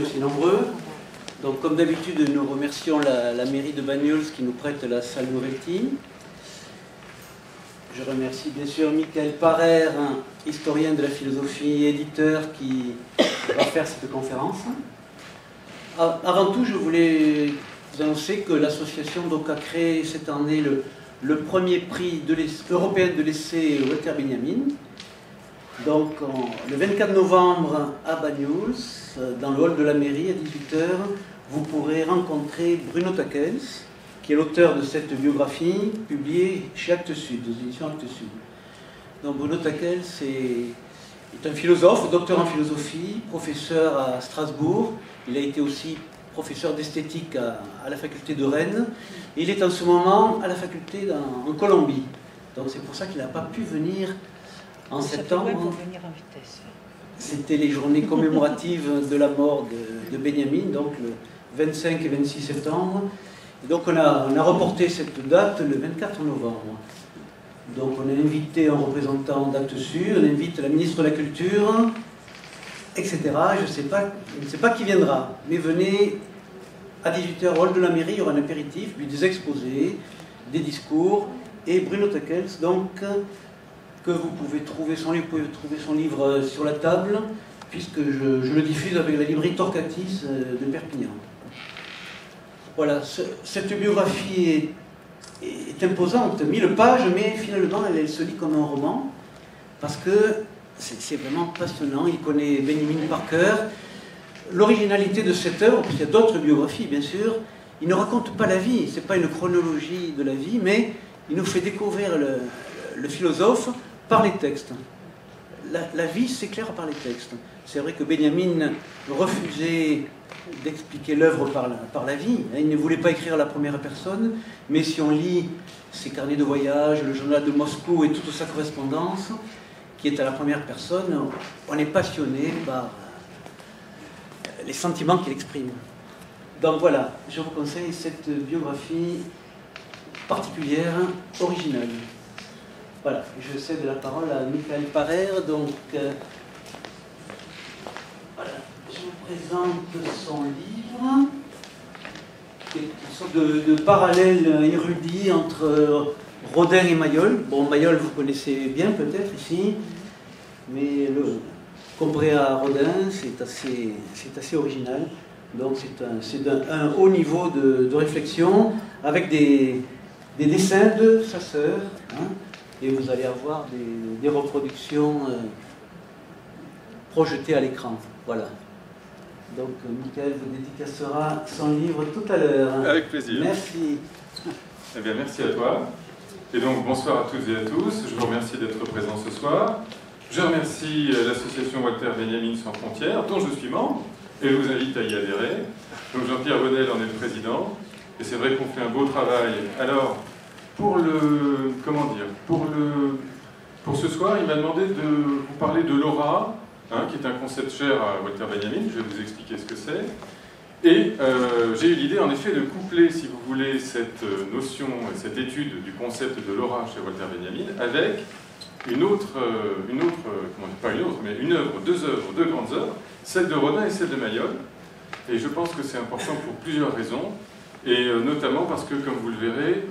Aussi nombreux. Donc, comme d'habitude, nous remercions la mairie de Banyuls qui nous prête la salle Novelty. Je remercie bien sûr Michael Parer, historien de la philosophie et éditeur, qui va faire cette conférence. Avant tout, je voulais vous annoncer que l'association a créé cette année le premier prix européen de l'essai Walter Benjamin. Donc, le 24 novembre à Banyuls, dans le hall de la mairie, à 18 h, vous pourrez rencontrer Bruno Takels, qui est l'auteur de cette biographie publiée chez Actes Sud, aux éditions Actes Sud. Donc, Bruno Takels est un philosophe, docteur en philosophie, professeur à Strasbourg. Il a été aussi professeur d'esthétique à la faculté de Rennes. Et il est en ce moment à la faculté en Colombie. Donc, c'est pour ça qu'il n'a pas pu venir en septembre. C'était les journées commémoratives de la mort de Benjamin, donc le 25 et 26 septembre. Et donc on a reporté cette date le 24 novembre. Donc on a invité un représentant d'Actes Sud, on invite la ministre de la Culture, etc. Je ne sais pas qui viendra, mais venez à 18 h au hall de la mairie, il y aura un apéritif, puis des exposés, des discours, et Bruno Takels, donc, que vous pouvez trouver son livre sur la table, puisque je le diffuse avec la librairie Torquatis de Perpignan. Voilà, cette biographie est imposante, 1000 pages, mais finalement elle se lit comme un roman, parce que c'est vraiment passionnant, il connaît Benjamin par cœur. L'originalité de cette œuvre, parce qu'il y a d'autres biographies bien sûr, il ne raconte pas la vie, ce n'est pas une chronologie de la vie, mais il nous fait découvrir le philosophe par les textes. La vie s'éclaire par les textes. C'est vrai que Benjamin refusait d'expliquer l'œuvre par la vie. Il ne voulait pas écrire à la première personne, mais si on lit ses carnets de voyage, le journal de Moscou et toute sa correspondance, qui est à la première personne, on est passionné par les sentiments qu'il exprime. Donc voilà, je vous conseille cette biographie particulière, originale. Voilà, je cède la parole à Michael Parer. Donc, voilà, je vous présente son livre, qui est une sorte de parallèle érudit entre Rodin et Mayol. Bon, Mayol, vous connaissez bien peut-être ici, mais comparé à Rodin, c'est assez original. Donc, c'est un haut niveau de réflexion, avec des dessins de sa sœur, hein. Et vous allez avoir des reproductions projetées à l'écran. Voilà. Donc, Michael vous dédicacera son livre tout à l'heure. Avec plaisir. Merci. Eh bien, merci à toi. Et donc, bonsoir à toutes et à tous. Je vous remercie d'être présents ce soir. Je remercie l'association Walter Benjamin Sans Frontières, dont je suis membre, et je vous invite à y adhérer. Donc, Jean-Pierre Bonnel en est le président. Et c'est vrai qu'on fait un beau travail. Alors, pour ce soir, il m'a demandé de vous parler de l'aura, qui est un concept cher à Walter Benjamin. Je vais vous expliquer ce que c'est. Et j'ai eu l'idée, en effet, de coupler, si vous voulez, cette notion, cette étude du concept de l'aura chez Walter Benjamin avec une œuvre, deux grandes œuvres, celle de Rodin et celle de Mayol. Et je pense que c'est important pour plusieurs raisons. Et notamment parce que, comme vous le verrez,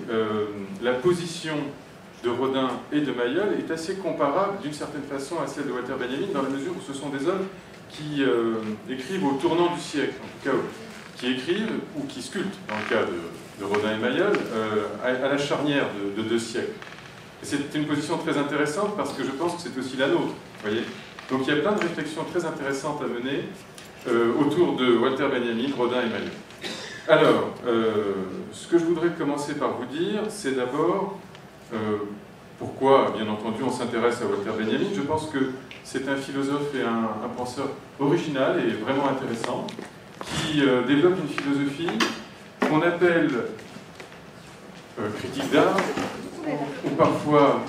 la position de Rodin et de Mayol est assez comparable d'une certaine façon à celle de Walter Benjamin, dans la mesure où ce sont des hommes qui écrivent au tournant du siècle, en tout cas qui écrivent ou qui sculptent, dans le cas de Rodin et Mayol, à la charnière de deux siècles. Et c'est une position très intéressante parce que je pense que c'est aussi la nôtre, voyez. Donc il y a plein de réflexions très intéressantes à mener autour de Walter Benjamin, Rodin et Mayol. Alors, ce que je voudrais commencer par vous dire, c'est d'abord pourquoi, bien entendu, on s'intéresse à Walter Benjamin. Je pense que c'est un philosophe et un penseur original et vraiment intéressant, qui développe une philosophie qu'on appelle critique d'art, ou parfois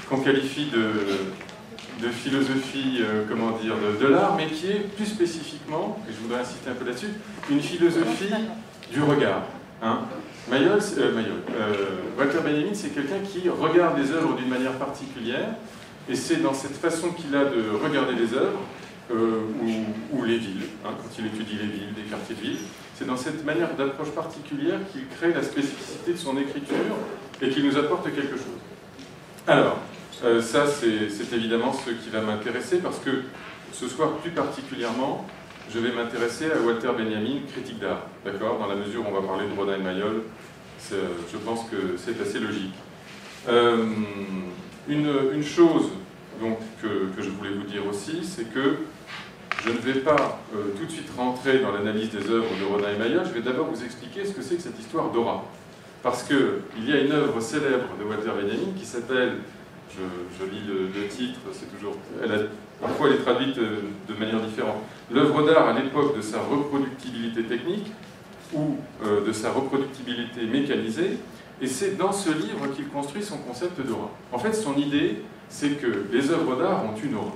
qu'on qualifie de philosophie, de l'art, mais qui est plus spécifiquement, et je voudrais insister un peu là-dessus, une philosophie du regard. Walter Benjamin, c'est quelqu'un qui regarde les œuvres d'une manière particulière, et c'est dans cette façon qu'il a de regarder les œuvres ou les villes, hein, quand il étudie les villes, des quartiers de ville. C'est dans cette manière d'approche particulière qu'il crée la spécificité de son écriture et qu'il nous apporte quelque chose. Alors, ça c'est évidemment ce qui va m'intéresser parce que ce soir plus particulièrement, je vais m'intéresser à Walter Benjamin, critique d'art, d'accord? Dans la mesure où on va parler de Rodin et Mayol, je pense que c'est assez logique. Une chose donc, que je voulais vous dire aussi, c'est que je ne vais pas tout de suite rentrer dans l'analyse des œuvres de Rodin et Mayol, je vais d'abord vous expliquer ce que c'est que cette histoire d'aura. Parce qu'il y a une œuvre célèbre de Walter Benjamin qui s'appelle, je lis le titre, c'est toujours... Parfois elle est traduite de manière différente. L'œuvre d'art à l'époque de sa reproductibilité technique ou de sa reproductibilité mécanisée, et c'est dans ce livre qu'il construit son concept d'aura. En fait, son idée, c'est que les œuvres d'art ont une aura.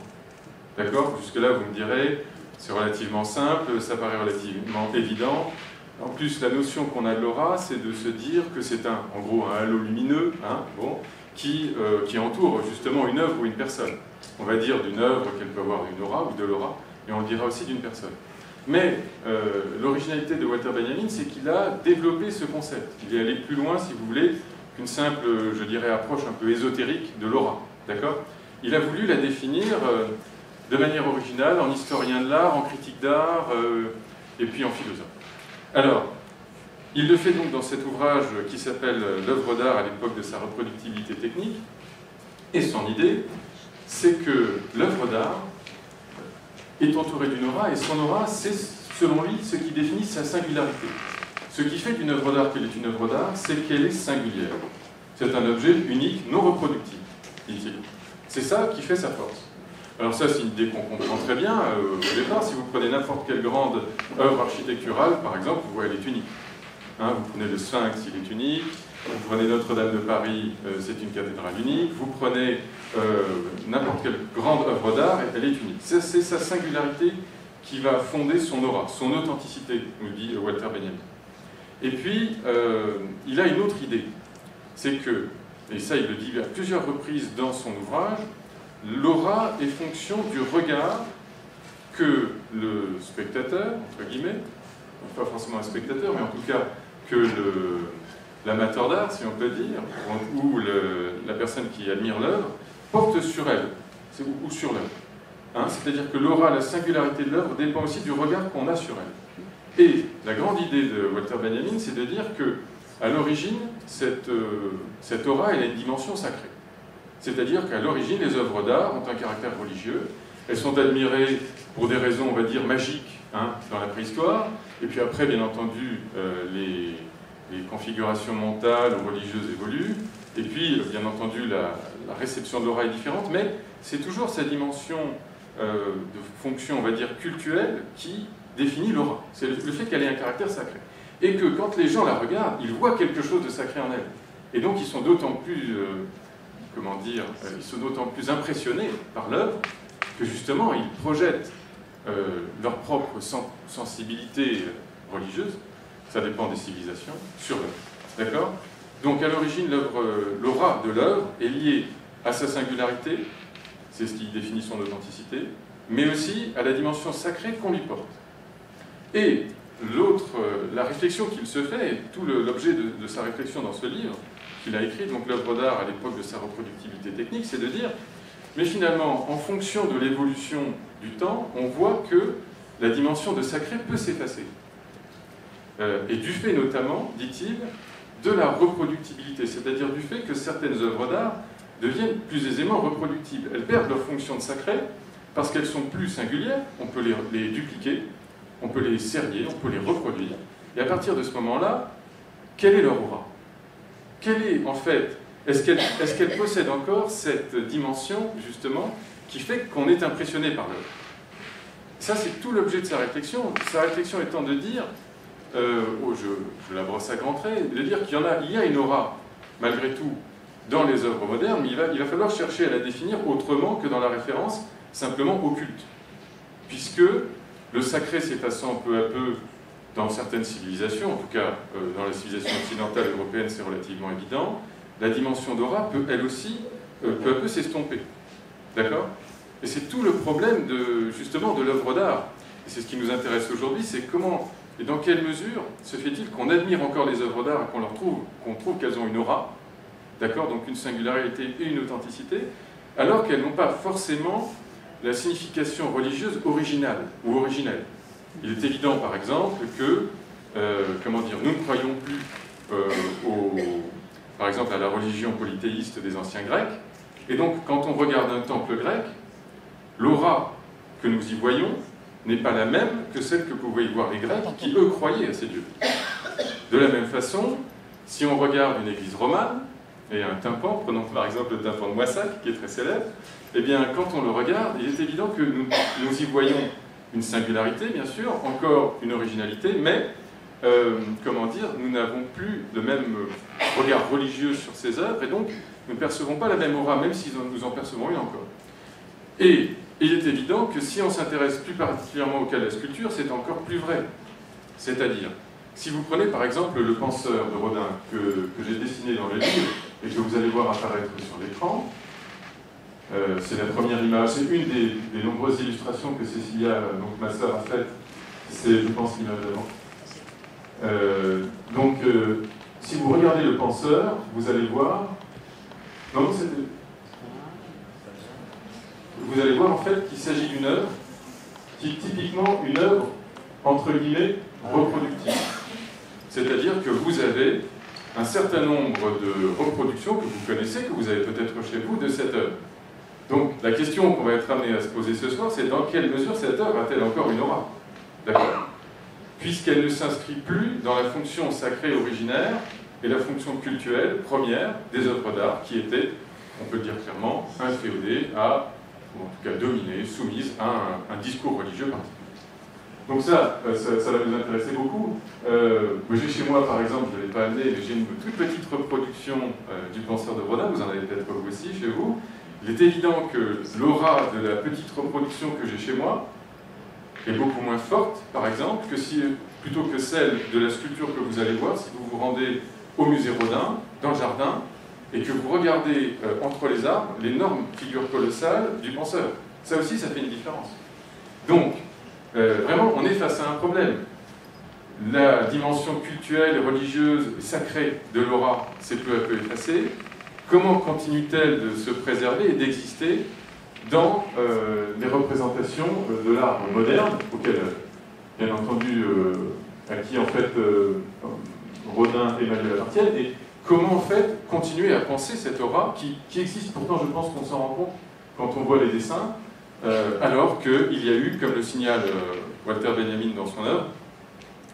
D'accord? Jusque-là, vous me direz, c'est relativement simple, ça paraît relativement évident. En plus, la notion qu'on a de l'aura, c'est de se dire que c'est en gros un halo lumineux, hein, bon, qui entoure justement une œuvre ou une personne. On va dire d'une œuvre qu'elle peut avoir une aura ou de l'aura, mais on dira aussi d'une personne. Mais l'originalité de Walter Benjamin, c'est qu'il a développé ce concept. Il est allé plus loin, si vous voulez, qu'une simple, je dirais, approche un peu ésotérique de l'aura. D'accord? Il a voulu la définir de manière originale, en historien de l'art, en critique d'art, et puis en philosophe. Alors, il le fait donc dans cet ouvrage qui s'appelle « L'œuvre d'art à l'époque de sa reproductibilité technique », et son idée, c'est que l'œuvre d'art est entourée d'une aura, et son aura, c'est, selon lui, ce qui définit sa singularité. Ce qui fait d'une œuvre d'art qu'elle est une œuvre d'art, c'est qu'elle est singulière. C'est un objet unique, non reproductible, dit-il. C'est ça qui fait sa force. Alors ça, c'est une idée qu'on comprend très bien au départ. Si vous prenez n'importe quelle grande œuvre architecturale, par exemple, vous voyez, elle est unique. Hein, vous prenez le Sphinx, il est unique. Vous prenez Notre-Dame de Paris, c'est une cathédrale unique. Vous prenez n'importe quelle grande œuvre d'art, elle est unique. C'est sa singularité qui va fonder son aura, son authenticité, nous dit Walter Benjamin. Et puis, il a une autre idée. C'est que, et ça il le dit à plusieurs reprises dans son ouvrage, l'aura est fonction du regard que le spectateur, entre guillemets, pas forcément un spectateur, mais en tout cas que l'amateur d'art, si on peut dire, ou la personne qui admire l'œuvre, porte sur elle, ou sur l'œuvre. Hein, c'est-à-dire que l'aura, la singularité de l'œuvre, dépend aussi du regard qu'on a sur elle. Et la grande idée de Walter Benjamin, c'est de dire que, à l'origine, cette aura, elle a une dimension sacrée. C'est-à-dire qu'à l'origine, les œuvres d'art ont un caractère religieux. Elles sont admirées pour des raisons, on va dire, magiques, hein, dans la préhistoire. Et puis après, bien entendu, les configurations mentales ou religieuses évoluent. Et puis, bien entendu, la réception de l'aura est différente. Mais c'est toujours sa dimension de fonction, on va dire, cultuelle qui définit l'aura. C'est le fait qu'elle ait un caractère sacré. Et que quand les gens la regardent, ils voient quelque chose de sacré en elle. Et donc, ils sont d'autant plus... comment dire, ils sont d'autant plus impressionnés par l'œuvre que justement ils projettent leur propre sensibilité religieuse, ça dépend des civilisations, sur l'œuvre. D'accord? Donc à l'origine, l'aura de l'œuvre est liée à sa singularité, c'est ce qui définit son authenticité, mais aussi à la dimension sacrée qu'on lui porte. Et la réflexion qu'il se fait, et tout l'objet de sa réflexion dans ce livre, qu'il a écrit, donc l'œuvre d'art à l'époque de sa reproductibilité technique, c'est de dire, mais finalement, en fonction de l'évolution du temps, on voit que la dimension de sacré peut s'effacer. Et du fait notamment, dit-il, de la reproductibilité, c'est-à-dire du fait que certaines œuvres d'art deviennent plus aisément reproductibles. Elles perdent leur fonction de sacré parce qu'elles sont plus singulières, on peut les dupliquer, on peut les serrer, on peut les reproduire. Et à partir de ce moment-là, quelle est leur aura ? Quelle est, en fait, est-ce qu'elle possède encore cette dimension, justement, qui fait qu'on est impressionné par l'œuvre? Ça, c'est tout l'objet de sa réflexion. Sa réflexion étant de dire, je la brosse à grands traits, de dire qu'il y a une aura, malgré tout, dans les œuvres modernes, mais il va falloir chercher à la définir autrement que dans la référence simplement occulte. Puisque le sacré s'effaçant peu à peu dans certaines civilisations, en tout cas dans la civilisation occidentale et européenne, c'est relativement évident, la dimension d'aura peut, elle aussi, peu à peu s'estomper. D'accord? Et c'est tout le problème justement de l'œuvre d'art. Et c'est ce qui nous intéresse aujourd'hui, c'est comment et dans quelle mesure se fait-il qu'on admire encore les œuvres d'art et qu'on trouve qu'elles ont une aura, d'accord, donc une singularité et une authenticité, alors qu'elles n'ont pas forcément la signification religieuse originale ou originelle. Il est évident, par exemple, que, nous ne croyons plus, par exemple, à la religion polythéiste des anciens Grecs, et donc, quand on regarde un temple grec, l'aura que nous y voyons n'est pas la même que celle que pouvaient y voir les Grecs, qui, eux, croyaient à ces dieux. De la même façon, si on regarde une église romane, et un tympan, prenons par exemple le tympan de Moissac, qui est très célèbre, eh bien, quand on le regarde, il est évident que nous y voyons une singularité, bien sûr, encore une originalité, mais, nous n'avons plus le même regard religieux sur ces œuvres, et donc nous ne percevons pas la même aura, même si nous en percevons une encore. Et il est évident que si on s'intéresse plus particulièrement au cas de la sculpture, c'est encore plus vrai. C'est-à-dire, si vous prenez par exemple le penseur de Rodin que j'ai dessiné dans le livre et que vous allez voir apparaître sur l'écran, c'est la première image, c'est une des nombreuses illustrations que Cécilia, donc ma sœur, a faites. C'est, je pense, l'image d'avant. Si vous regardez le penseur, vous allez voir... Non, c'était... Vous allez voir en fait qu'il s'agit d'une œuvre qui est typiquement une œuvre, entre guillemets, reproductive. C'est-à-dire que vous avez un certain nombre de reproductions que vous connaissez, que vous avez peut-être chez vous, de cette œuvre. Donc la question qu'on va être amené à se poser ce soir, c'est dans quelle mesure cette œuvre a-t-elle encore une aura? D'accord? Puisqu'elle ne s'inscrit plus dans la fonction sacrée originaire et la fonction cultuelle première des œuvres d'art qui étaient, on peut le dire clairement, inféodées à, ou en tout cas dominées, soumises à un discours religieux particulier. Donc ça va nous intéresser beaucoup. J'ai chez moi, par exemple, je ne l'ai pas amené, mais j'ai une toute petite reproduction du penseur de Rodin, vous en avez peut-être vous aussi chez vous. Il est évident que l'aura de la petite reproduction que j'ai chez moi est beaucoup moins forte, par exemple, plutôt que celle de la sculpture que vous allez voir si vous vous rendez au musée Rodin, dans le jardin, et que vous regardez entre les arbres l'énorme figure colossale du penseur. Ça aussi, ça fait une différence. Donc, vraiment, on est face à un problème. La dimension culturelle, religieuse, sacrée de l'aura s'est peu à peu effacée. Comment continue-t-elle de se préserver et d'exister dans les représentations de l'art moderne, auquel, bien entendu, à qui en fait Rodin et Manuel appartiennent, et comment en fait continuer à penser cette aura qui existe, pourtant je pense qu'on s'en rend compte quand on voit les dessins, alors qu'il y a eu, comme le signale Walter Benjamin dans son œuvre,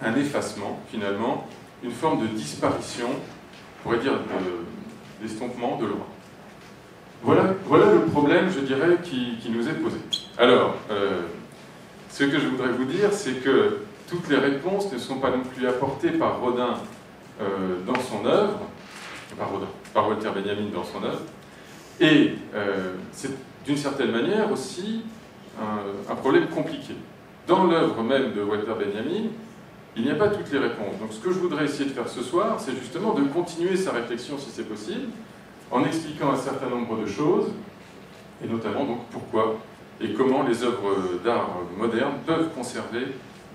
un effacement, finalement, une forme de disparition, on pourrait dire d'estompement de l'aura. Voilà le problème, je dirais, qui nous est posé. Alors, ce que je voudrais vous dire, c'est que toutes les réponses ne sont pas non plus apportées par Rodin dans son œuvre, par Walter Benjamin dans son œuvre, et c'est d'une certaine manière aussi un problème compliqué. Dans l'œuvre même de Walter Benjamin, il n'y a pas toutes les réponses. Donc ce que je voudrais essayer de faire ce soir, c'est justement de continuer sa réflexion, si c'est possible, en expliquant un certain nombre de choses, et notamment donc pourquoi et comment les œuvres d'art modernes peuvent conserver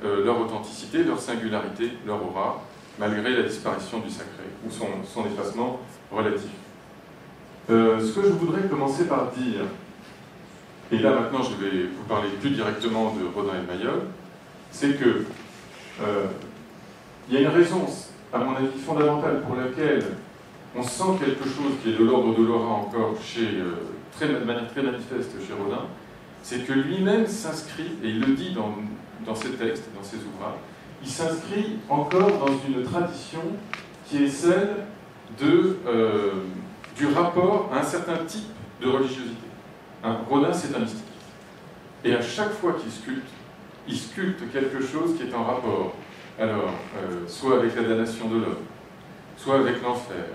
leur authenticité, leur singularité, leur aura, malgré la disparition du sacré, ou son effacement relatif. Ce que je voudrais commencer par dire, et là maintenant je vais vous parler plus directement de Rodin et de Mayol, c'est que il y a une raison, à mon avis, fondamentale pour laquelle on sent quelque chose qui est de l'ordre de l'aura encore de manière très manifeste chez Rodin, c'est que lui-même s'inscrit, et il le dit dans ses textes, dans ses ouvrages, il s'inscrit encore dans une tradition qui est celle du rapport à un certain type de religiosité. Rodin, c'est un mystique. Et à chaque fois qu'il sculpte, il sculpte quelque chose qui est en rapport, alors, soit avec la damnation de l'homme, soit avec l'enfer,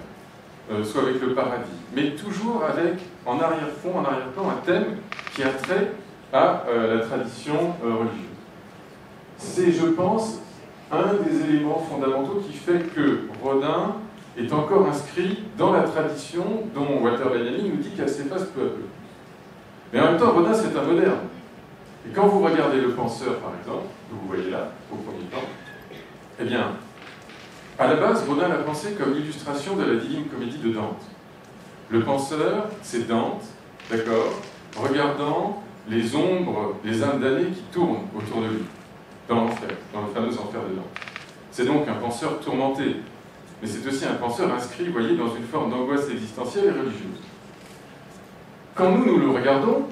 soit avec le paradis, mais toujours avec, en arrière-fond, en arrière-plan, un thème qui a trait à la tradition religieuse. C'est, je pense, un des éléments fondamentaux qui fait que Rodin est encore inscrit dans la tradition dont Walter Benjamin nous dit qu'elle s'efface peu à peu. Mais en même temps, Rodin, c'est un moderne. Et quand vous regardez Le Penseur, par exemple, que vous voyez là, au premier plan, eh bien, à la base, Rodin l'a pensé comme l'illustration de la divine comédie de Dante. Le Penseur, c'est Dante, d'accord, regardant les ombres, les âmes damnées qui tournent autour de lui, dans l'enfer, dans le fameux enfer de Dante. C'est donc un penseur tourmenté, mais c'est aussi un penseur inscrit, vous voyez, dans une forme d'angoisse existentielle et religieuse. Quand nous le regardons,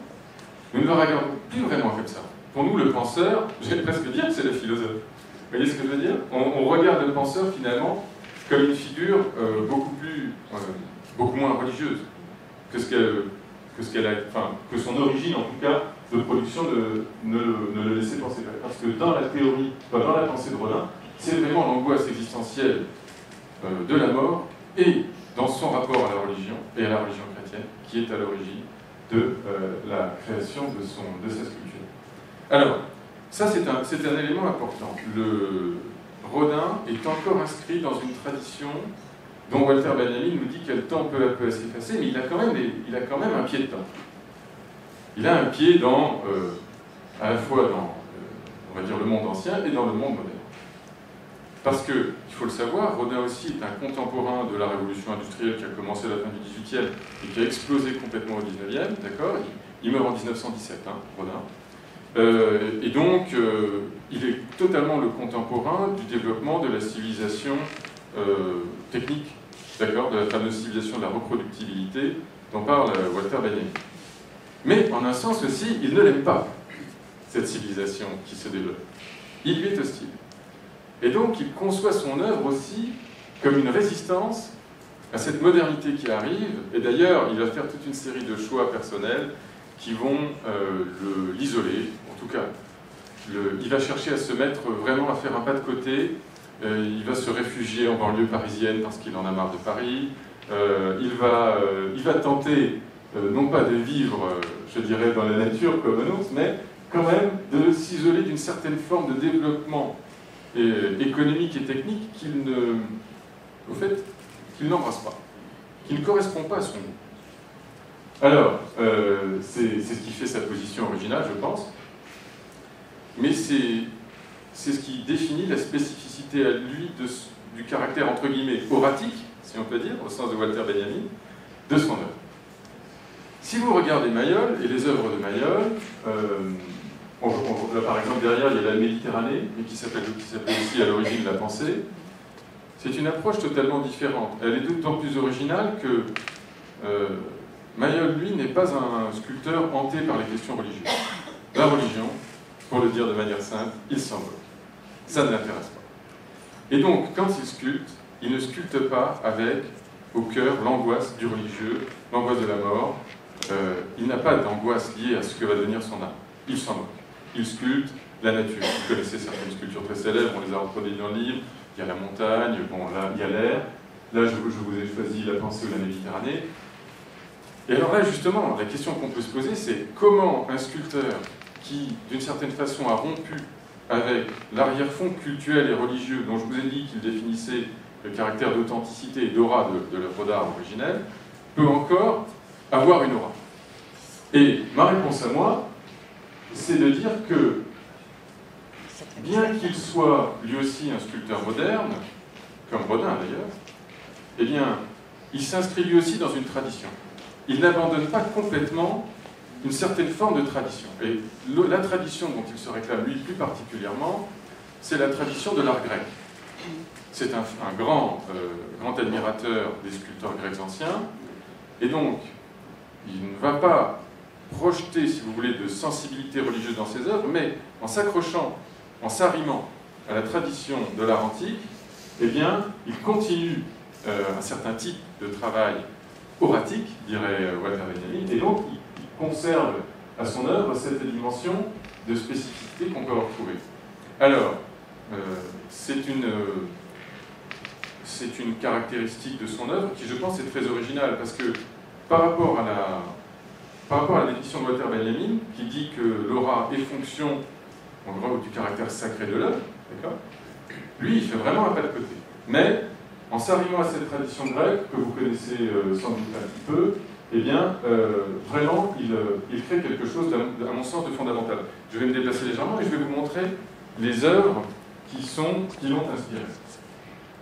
nous ne le regardons plus vraiment comme ça. Pour nous, le penseur, je vais presque dire que c'est le philosophe. Vous voyez ce que je veux dire? On regarde le penseur, finalement, comme une figure beaucoup moins religieuse que son origine, en tout cas, de production ne le laissait penser. Parce que dans la théorie, dans la pensée de Rodin, c'est vraiment l'angoisse existentielle de la mort et dans son rapport à la religion et à la religion chrétienne qui est à l'origine de la création de sa sculpture. Alors, ça c'est un élément important. Le Rodin est encore inscrit dans une tradition dont Walter Benjamin nous dit qu'elle tend peu à peu à s'effacer, mais il a quand même un pied dedans. Il a un pied à la fois dans, on va dire, le monde ancien et dans le monde moderne. Parce que, il faut le savoir, Rodin aussi est un contemporain de la révolution industrielle qui a commencé à la fin du XVIIIe et qui a explosé complètement au XIXe, d'accord? Il meurt en 1917, Rodin. Et donc, il est totalement le contemporain du développement de la civilisation technique, d'accord? De la fameuse civilisation de la reproductibilité dont parle Walter Benjamin. Mais, en un sens aussi, il ne l'aime pas, cette civilisation qui se développe. Il lui est hostile. Et donc, il conçoit son œuvre aussi comme une résistance à cette modernité qui arrive. Et d'ailleurs, il va faire toute une série de choix personnels qui vont l'isoler. En tout cas, il va chercher à se mettre vraiment à faire un pas de côté. Il va se réfugier en banlieue parisienne parce qu'il en a marre de Paris. Il va tenter, non pas de vivre, je dirais, dans la nature comme un ours, mais quand même de s'isoler d'une certaine forme de développement économique et technique qu'il n'embrasse pas, qui ne correspond pas à son goût. Alors, c'est ce qui fait sa position originale, je pense, mais c'est ce qui définit la spécificité à lui du caractère, entre guillemets, oratique, si on peut dire, au sens de Walter Benjamin, de son œuvre. Si vous regardez Mayol et les œuvres de Mayol, là, par exemple, derrière, il y a la Méditerranée, qui s'appelle aussi à l'origine de la pensée. C'est une approche totalement différente. Elle est d'autant plus originale que Mayol, lui, n'est pas un sculpteur hanté par les questions religieuses. La religion, pour le dire de manière simple, il s'en moque. Ça ne l'intéresse pas. Et donc, quand il sculpte, il ne sculpte pas avec, au cœur, l'angoisse du religieux, l'angoisse de la mort. Il n'a pas d'angoisse liée à ce que va devenir son âme. Il s'en moque. Il sculpte la nature. Vous connaissez certaines sculptures très célèbres, on les a reproduites dans le livre. Il y a la montagne, bon, là, il y a l'air. Là, je vous ai choisi la pensée ou la Méditerranée. Et alors là, justement, la question qu'on peut se poser, c'est comment un sculpteur qui, d'une certaine façon, a rompu avec l'arrière-fond cultuel et religieux, dont je vous ai dit qu'il définissait le caractère d'authenticité et d'aura de l'œuvre d'art originelle, peut encore avoir une aura. Et ma réponse à moi, c'est de dire que, bien qu'il soit lui aussi un sculpteur moderne, comme Rodin d'ailleurs, eh bien, il s'inscrit lui aussi dans une tradition. Il n'abandonne pas complètement une certaine forme de tradition. Et la tradition dont il se réclame, lui, plus particulièrement, c'est la tradition de l'art grec. C'est un grand admirateur des sculpteurs grecs anciens, et donc, il ne va pas projeter, si vous voulez, de sensibilité religieuse dans ses œuvres, mais en s'accrochant, en s'arrimant à la tradition de l'art antique, eh bien, il continue un certain type de travail oratique, dirait Walter Benjamin, et donc il conserve à son œuvre cette dimension de spécificité qu'on peut retrouver. Alors, c'est une caractéristique de son œuvre qui, je pense, est très originale, parce que par rapport à la définition de Walter Benjamin, qui dit que l'aura est fonction, en gros, du caractère sacré de l'œuvre, d'accord ? Lui, il fait vraiment un pas de côté. Mais, en s'arrimant à cette tradition grecque, que vous connaissez sans doute un petit peu, eh bien, vraiment, il crée quelque chose, à mon sens, de fondamental. Je vais me déplacer légèrement et je vais vous montrer les œuvres qui l'ont inspiré.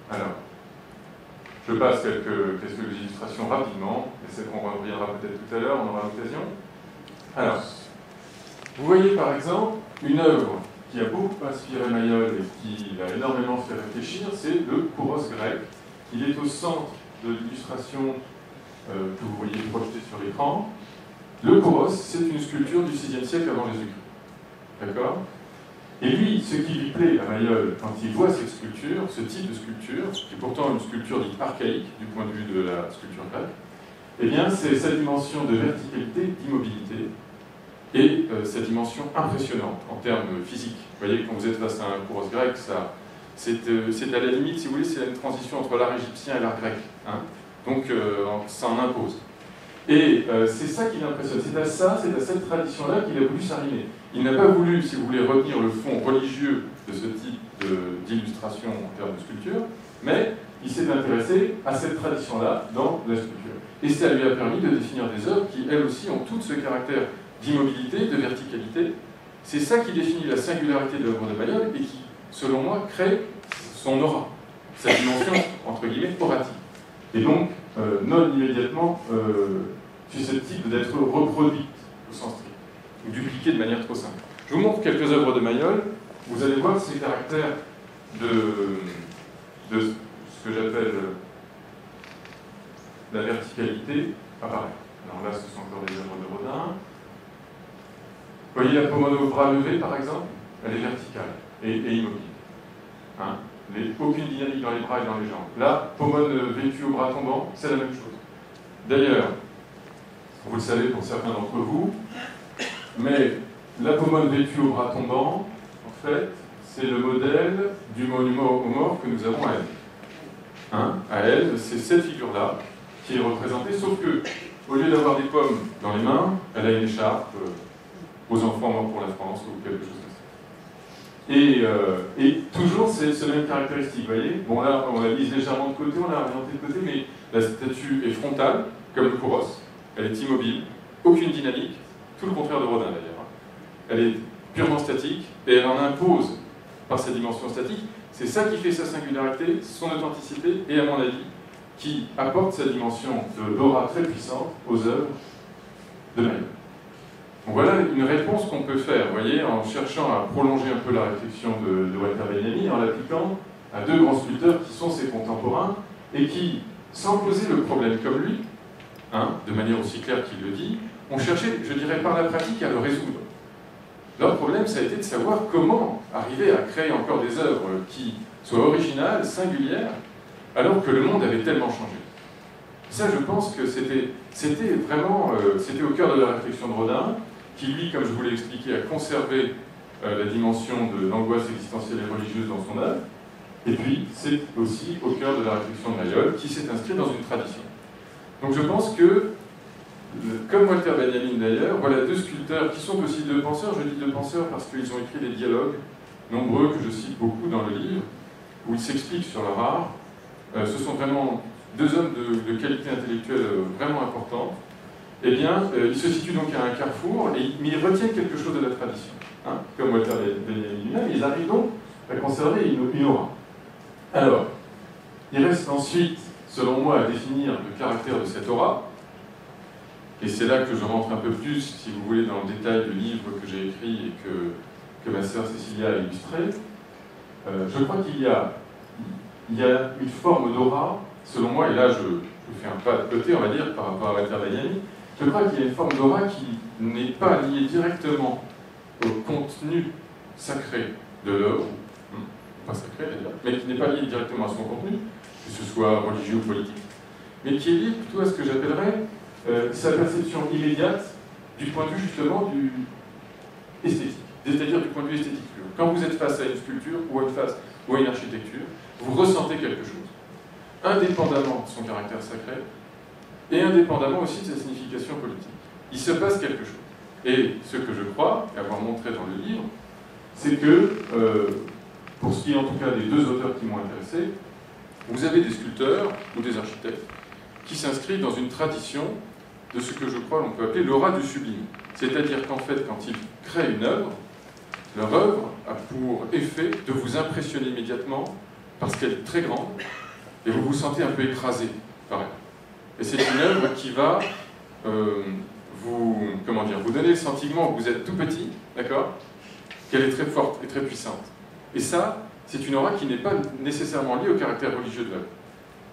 Alors, je passe quelques illustrations rapidement, et c'est qu'on reviendra peut-être tout à l'heure, on aura l'occasion. Alors, vous voyez par exemple une œuvre qui a beaucoup inspiré Mayol et qui l'a énormément fait réfléchir, c'est le Kouros grec. Il est au centre de l'illustration que vous voyez projetée sur l'écran. Le Kouros, c'est une sculpture du VIe siècle avant Jésus-Christ. D'accord? Et lui, ce qui lui plaît à Mayol, quand il voit cette sculpture, ce type de sculpture, qui est pourtant une sculpture dite archaïque du point de vue de la sculpture grecque, eh bien, c'est cette dimension de verticalité, d'immobilité, et cette dimension impressionnante en termes physiques. Vous voyez, quand vous êtes face à un Kouros grec, c'est à la limite, si vous voulez, c'est une transition entre l'art égyptien et l'art grec. Hein. Donc, ça en impose. Et c'est ça qui l'impressionne. C'est à cette tradition-là qu'il a voulu s'arrimer. Il n'a pas voulu, si vous voulez, retenir le fond religieux de ce type d'illustration en termes de sculpture, mais il s'est intéressé à cette tradition-là dans la sculpture. Et ça lui a permis de définir des œuvres qui, elles aussi, ont tout ce caractère d'immobilité, de verticalité. C'est ça qui définit la singularité de l'œuvre de Mayol et qui, selon moi, crée son aura, sa dimension, entre guillemets, oratique. Et donc, non immédiatement susceptible d'être reproduite au sens strict, ou dupliquée de manière trop simple. Je vous montre quelques œuvres de Mayol. Vous allez voir ces caractères de ce que j'appelle la verticalité apparaît. Alors là, ce sont encore des œuvres de Rodin. Vous voyez la pomone au bras levé, par exemple, elle est verticale et immobile. Hein, aucune dynamique dans les bras et dans les jambes. Là, pomone vêtue au bras tombant, c'est la même chose. D'ailleurs, vous le savez pour certains d'entre vous, mais la pomone vêtue au bras tombant, en fait, c'est le modèle du monument aux morts que nous avons à elle. Hein, à elle, c'est cette figure-là qui est représentée, sauf que, au lieu d'avoir des pommes dans les mains, elle a une écharpe aux enfants morts pour la France ou quelque chose comme ça. Et toujours, c'est ce même caractéristique, vous voyez. Bon, là, on l'a mise légèrement de côté, on l'a orientée de côté, mais la statue est frontale, comme le Kouros. Elle est immobile, aucune dynamique, tout le contraire de Rodin d'ailleurs. Elle est purement statique, et elle en impose par sa dimension statique. C'est ça qui fait sa singularité, son authenticité, et à mon avis, qui apporte sa dimension d'aura très puissante aux œuvres de Mayol. Donc voilà une réponse qu'on peut faire, vous voyez, en cherchant à prolonger un peu la réflexion de Walter Benjamin, en l'appliquant à deux grands sculpteurs qui sont ses contemporains, et qui, sans poser le problème comme lui, hein, de manière aussi claire qu'il le dit, ont cherché, je dirais par la pratique, à le résoudre. Leur problème, ça a été de savoir comment arriver à créer encore des œuvres qui soient originales, singulières, alors que le monde avait tellement changé. Ça, je pense que c'était vraiment c'était au cœur de la réflexion de Rodin, qui, lui, comme je vous l'ai expliqué, a conservé la dimension de l'angoisse existentielle et religieuse dans son œuvre, et puis c'est aussi au cœur de la réflexion de Mayol, qui s'est inscrit dans une tradition. Donc je pense que, comme Walter Benjamin d'ailleurs, voilà deux sculpteurs qui sont aussi deux penseurs. Je dis deux penseurs parce qu'ils ont écrit des dialogues nombreux que je cite beaucoup dans le livre, où ils s'expliquent sur leur art. Ce sont vraiment deux hommes de qualité intellectuelle vraiment importante. Eh bien, ils se situent donc à un carrefour, mais ils retiennent quelque chose de la tradition, hein, comme Walter Benjamin lui-même. Ils arrivent donc à conserver une aura. Alors, il reste ensuite, selon moi, à définir le caractère de cette aura. Et c'est là que je rentre un peu plus, si vous voulez, dans le détail du livre que j'ai écrit et que ma sœur Cécilia a illustré. Je crois qu'il y a une forme d'aura, selon moi, et là je fais un pas de côté, on va dire, par rapport à Walter Benjamin, je crois qu'il y a une forme d'aura qui n'est pas liée directement au contenu sacré de l'œuvre, pas sacré d'ailleurs, mais qui n'est pas liée directement à son contenu, que ce soit religieux ou politique, mais qui est liée plutôt à ce que j'appellerais sa perception immédiate du point de vue justement du esthétique, c'est-à-dire du point de vue esthétique pur. Quand vous êtes face à une sculpture ou à une architecture, vous ressentez quelque chose, indépendamment de son caractère sacré et indépendamment aussi de sa signification politique. Il se passe quelque chose. Et ce que je crois, et avoir montré dans le livre, c'est que, pour ce qui est en tout cas des deux auteurs qui m'ont intéressé, vous avez des sculpteurs ou des architectes qui s'inscrivent dans une tradition de ce que je crois l'on peut appeler l'aura du sublime. C'est-à-dire qu'en fait, quand il crée une œuvre, leur œuvre a pour effet de vous impressionner immédiatement parce qu'elle est très grande et vous vous sentez un peu écrasé par elle. Et c'est une œuvre qui va vous donner le sentiment que vous êtes tout petit, d'accord, qu'elle est très forte et très puissante. Et ça, c'est une aura qui n'est pas nécessairement liée au caractère religieux de l'œuvre.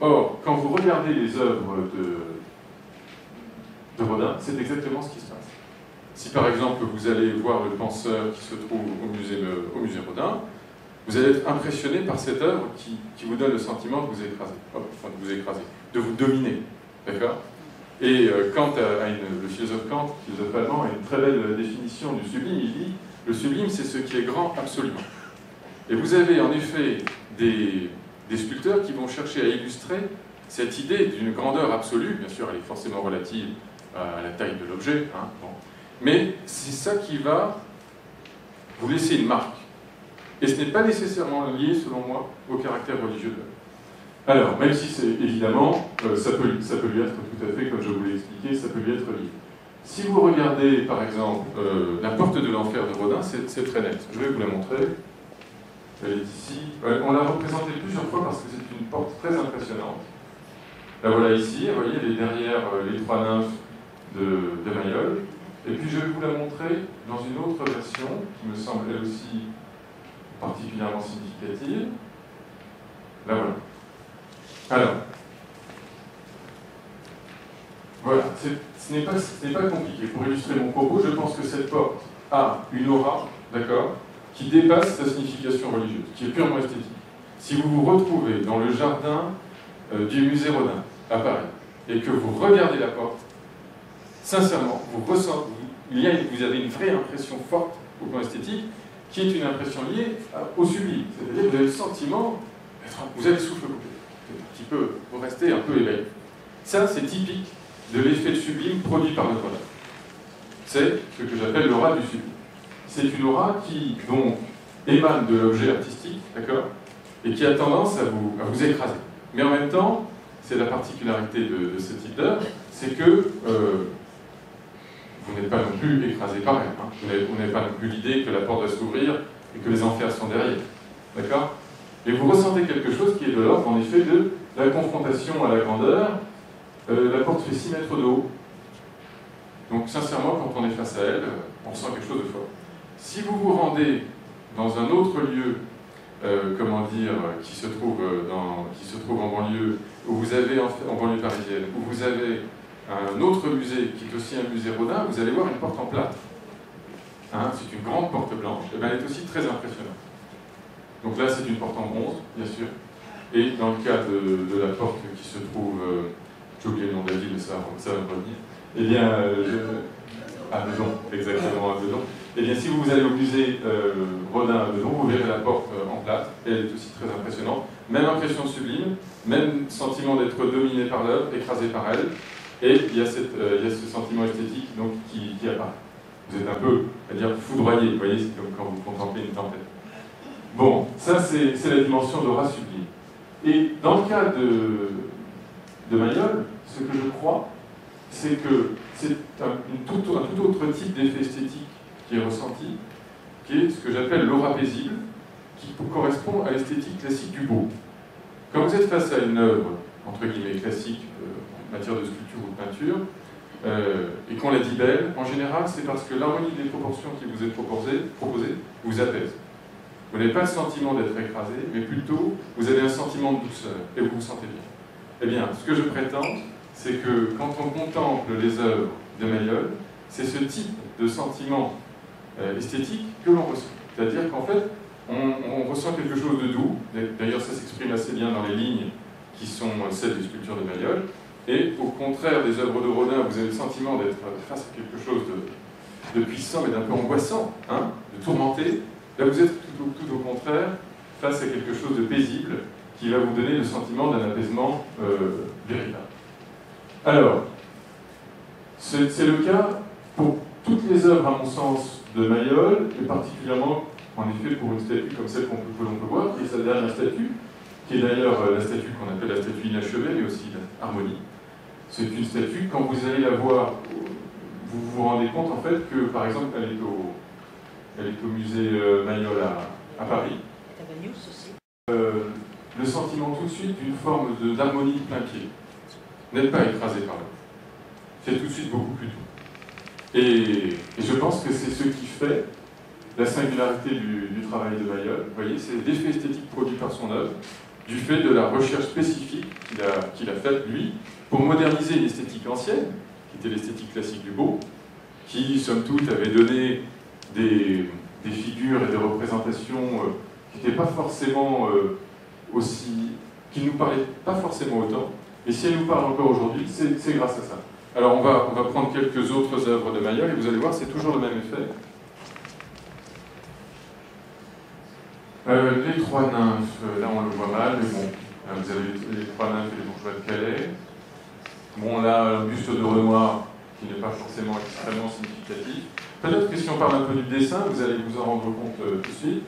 Or, quand vous regardez les œuvres de Rodin, c'est exactement ce qui se passe. Si par exemple vous allez voir le penseur qui se trouve au musée Rodin, vous allez être impressionné par cette œuvre qui vous donne le sentiment de vous écraser, de vous dominer. D'accord ? Et Kant le philosophe Kant, philosophe allemand, a une très belle définition du sublime. Il dit « Le sublime, c'est ce qui est grand absolument ». Et vous avez en effet des sculpteurs qui vont chercher à illustrer cette idée d'une grandeur absolue. Bien sûr, elle est forcément relative à la taille de l'objet, hein, bon. Mais c'est ça qui va vous laisser une marque. Et ce n'est pas nécessairement lié, selon moi, au caractère religieux de l'œuvre. Alors, même si c'est évidemment, ça peut lui être tout à fait, comme je vous l'ai expliqué, ça peut lui être lié. Si vous regardez, par exemple, la porte de l'enfer de Rodin, c'est très net. Je vais vous la montrer. Elle est ici. On l'a représentée plusieurs fois parce que c'est une porte très impressionnante. La voilà ici. Vous voyez, elle est derrière les trois nymphes de Mayol. Et puis je vais vous la montrer dans une autre version qui me semble elle aussi particulièrement significative. La voilà. Alors, voilà, ce n'est pas compliqué. Pour illustrer mon propos, je pense que cette porte a une aura, d'accord, qui dépasse sa signification religieuse, qui est purement esthétique. Si vous vous retrouvez dans le jardin du musée Rodin, à Paris, et que vous regardez la porte, sincèrement, vous avez une vraie impression forte au plan esthétique, qui est une impression liée au sublime. C'est-à-dire que vous avez le sentiment, vous avez le souffle coupé. Un petit peu, vous restez un peu éveillé. Ça, c'est typique de l'effet de sublime produit par notre œuvre. C'est ce que j'appelle l'aura du sublime. C'est une aura qui, donc, émane de l'objet artistique, d'accord, et qui a tendance à vous écraser. Mais en même temps, c'est la particularité de ce type d'œuvre, c'est que vous n'êtes pas non plus écrasé par elle. Hein. Vous n'avez pas non plus l'idée que la porte va s'ouvrir et que les enfers sont derrière. D'accord ? Et vous ressentez quelque chose qui est de l'ordre, en effet, de la confrontation à la grandeur. La porte fait 6 mètres de haut. Donc, sincèrement, quand on est face à elle, on ressent quelque chose de fort. Si vous vous rendez dans un autre lieu, qui se trouve en banlieue, où vous avez, en banlieue parisienne, où vous avez un autre musée, qui est aussi un musée Rodin, vous allez voir une porte en plâtre. Hein, c'est une grande porte blanche, et bien elle est aussi très impressionnante. Donc là, c'est une porte en bronze, bien sûr. Et dans le cas de la porte qui se trouve, j'ai oublié le nom de la ville, mais ça va me revenir. Eh bien, à Meudon, exactement, à Meudon. Eh bien, si vous allez au musée Rodin à Meudon, vous verrez la porte en plâtre, et elle est aussi très impressionnante. Même impression sublime, même sentiment d'être dominé par l'œuvre, écrasé par elle, et il y a ce sentiment esthétique donc, qui apparaît. Vous êtes un peu, à dire, foudroyé, vous voyez, c'est comme quand vous contemplez une tempête. Bon, ça c'est la dimension d'aura sublime. Et dans le cas de Mayol, ce que je crois, c'est que c'est un tout autre type d'effet esthétique qui est ressenti, qui est ce que j'appelle l'aura paisible, qui correspond à l'esthétique classique du beau. Quand vous êtes face à une œuvre, entre guillemets, classique, en matière de sculpture ou de peinture, et qu'on la dit belle, en général, c'est parce que l'harmonie des proportions qui vous est proposée vous apaise. Vous n'avez pas le sentiment d'être écrasé, mais plutôt, vous avez un sentiment de douceur, et vous vous sentez bien. Eh bien, ce que je prétends, c'est que quand on contemple les œuvres de Mayol, c'est ce type de sentiment esthétique que l'on ressent. C'est-à-dire qu'en fait, on ressent quelque chose de doux. D'ailleurs, ça s'exprime assez bien dans les lignes qui sont celles des sculptures de Mayol. Et au contraire des œuvres de Rodin, vous avez le sentiment d'être face à quelque chose de puissant, mais d'un peu angoissant, hein, de tourmenté. Là, vous êtes tout au contraire face à quelque chose de paisible qui va vous donner le sentiment d'un apaisement véritable. Alors, c'est le cas pour toutes les œuvres, à mon sens, de Mayol, et particulièrement, en effet, pour une statue comme celle que l'on peut voir, qui est sa dernière statue, qui est d'ailleurs la statue qu'on appelle la statue inachevée, mais aussi l'harmonie. c'est une statue, quand vous allez la voir, vous vous rendez compte en fait que, par exemple, elle est au musée Mayol à Paris. Le sentiment tout de suite d'une forme d'harmonie de plein pied. N'êtes pas écrasé par l'autre. C'est tout de suite beaucoup plus doux. Et je pense que c'est ce qui fait la singularité du travail de Mayol. Vous voyez, c'est l'effet esthétique produit par son œuvre, du fait de la recherche spécifique qu'il a faite, lui, pour moderniser une esthétique ancienne, qui était l'esthétique classique du beau, qui, somme toute, avait donné des figures et des représentations qui n'étaient pas forcément qui ne nous parlaient pas forcément autant. Et si elle nous parle encore aujourd'hui, c'est grâce à ça. Alors on va prendre quelques autres œuvres de Mayol, et vous allez voir, c'est toujours le même effet. Les trois nymphes, là on le voit mal, mais bon, vous avez les trois nymphes et les bourgeois de Calais. Bon, là, un buste de Renoir qui n'est pas forcément extrêmement significatif. Peut-être que si on parle un peu du dessin, vous allez vous en rendre compte tout de suite.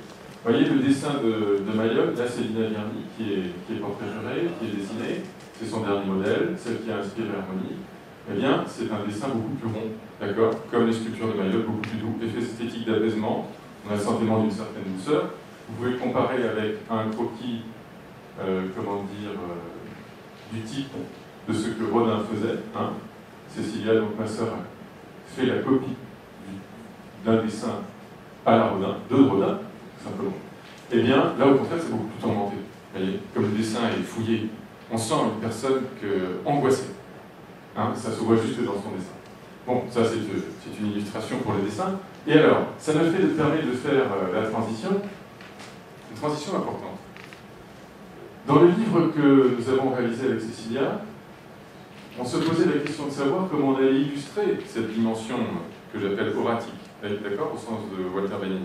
Vous voyez le dessin de Mayol, là c'est Lina Vierny qui est portrait juré, qui est dessinée. C'est son dernier modèle, celle qui a inspiré Harmonie. Eh bien, c'est un dessin beaucoup plus rond, d'accord? Comme les sculptures de Mayol, beaucoup plus doux. Effet esthétique d'apaisement, on a le sentiment d'une certaine douceur. Vous pouvez le comparer avec un croquis, du type de ce que Rodin faisait. Hein. Cécilia, donc ma sœur, fait la copie d'un dessin à la Rodin, de Rodin, tout simplement. Eh bien, là, au contraire, c'est beaucoup plus tourmenté. Vous voyez, comme le dessin est fouillé, on sent une personne angoissée. Hein, ça se voit juste dans son dessin. Bon, ça c'est une illustration pour le dessin. Et alors, ça me permet de faire la transition, une transition importante. Dans le livre que nous avons réalisé avec Cécilia, on se posait la question de savoir comment on allait illustrer cette dimension que j'appelle auratique, d'accord, au sens de Walter Benjamin.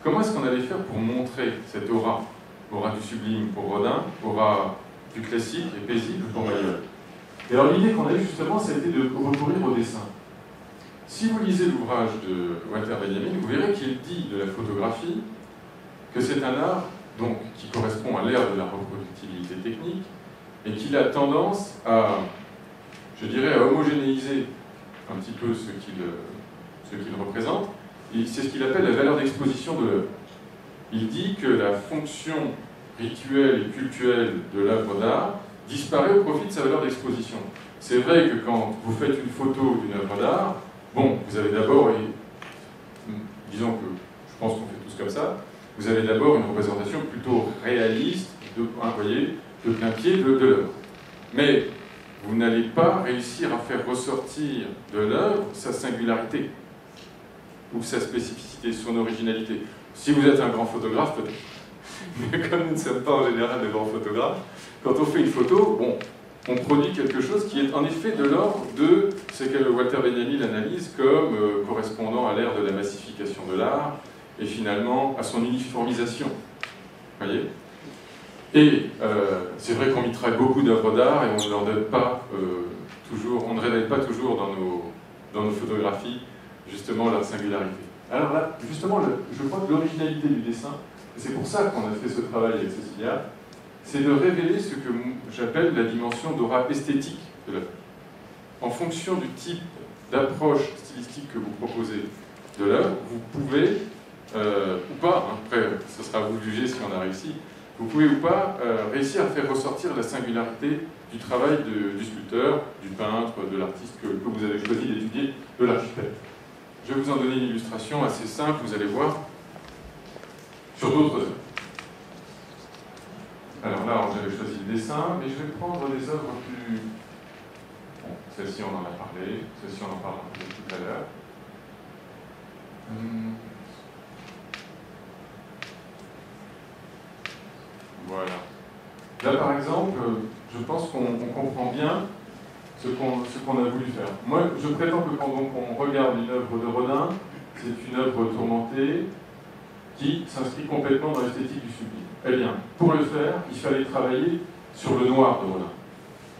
Comment est-ce qu'on allait faire pour montrer cette aura du sublime pour Rodin, aura du classique et paisible pour Mayol. Et alors l'idée qu'on a eue justement, ça a été de recourir au dessin. Si vous lisez l'ouvrage de Walter Benjamin, vous verrez qu'il dit de la photographie que c'est un art donc, qui correspond à l'ère de la reproductibilité technique et qu'il a tendance à, je dirais, à homogénéiser un petit peu ce qu'il représente. C'est ce qu'il appelle la valeur d'exposition de l'œuvre. Il dit que la fonction rituelle et cultuelle de l'œuvre d'art disparaît au profit de sa valeur d'exposition. C'est vrai que quand vous faites une photo d'une œuvre d'art, bon, vous avez d'abord, disons que je pense qu'on fait tous comme ça, vous avez d'abord une représentation plutôt réaliste, de plein pied de l'œuvre. Mais vous n'allez pas réussir à faire ressortir de l'œuvre sa singularité, ou sa spécificité, son originalité. Si vous êtes un grand photographe, peut-être. Mais comme nous ne sommes pas en général de grands photographes, quand on fait une photo, bon, on produit quelque chose qui est en effet de l'ordre de ce que Walter Benjamin analyse comme correspondant à l'ère de la massification de l'art et finalement à son uniformisation. Vous voyez? Et c'est vrai qu'on mitraille beaucoup d'œuvres d'art et on ne leur donne pas toujours, on ne révèle pas toujours dans nos photographies justement leur singularité. Alors là, justement, je crois que l'originalité du dessin, et c'est pour ça qu'on a fait ce travail avec Cécilia, c'est de révéler ce que j'appelle la dimension d'aura esthétique de l'œuvre. En fonction du type d'approche stylistique que vous proposez de l'œuvre, vous pouvez, ou pas, hein, après ce sera à vous de juger si on a réussi, vous pouvez ou pas réussir à faire ressortir la singularité du travail du sculpteur, du peintre, de l'artiste que vous avez choisi d'étudier, de l'architecte. Je vais vous en donner une illustration assez simple, vous allez voir, sur d'autres œuvres. Alors là, j'avais choisi le dessin, mais je vais prendre des œuvres plus... Bon, celle-ci on en a parlé, celle-ci on en parle un peu tout à l'heure. Voilà. Là, par exemple, je pense qu'on comprend bien ce qu'on a voulu faire. Moi, je prétends que quand on regarde une œuvre de Rodin, c'est une œuvre tourmentée qui s'inscrit complètement dans l'esthétique du sublime. Eh bien, pour le faire, il fallait travailler sur le noir de Rodin.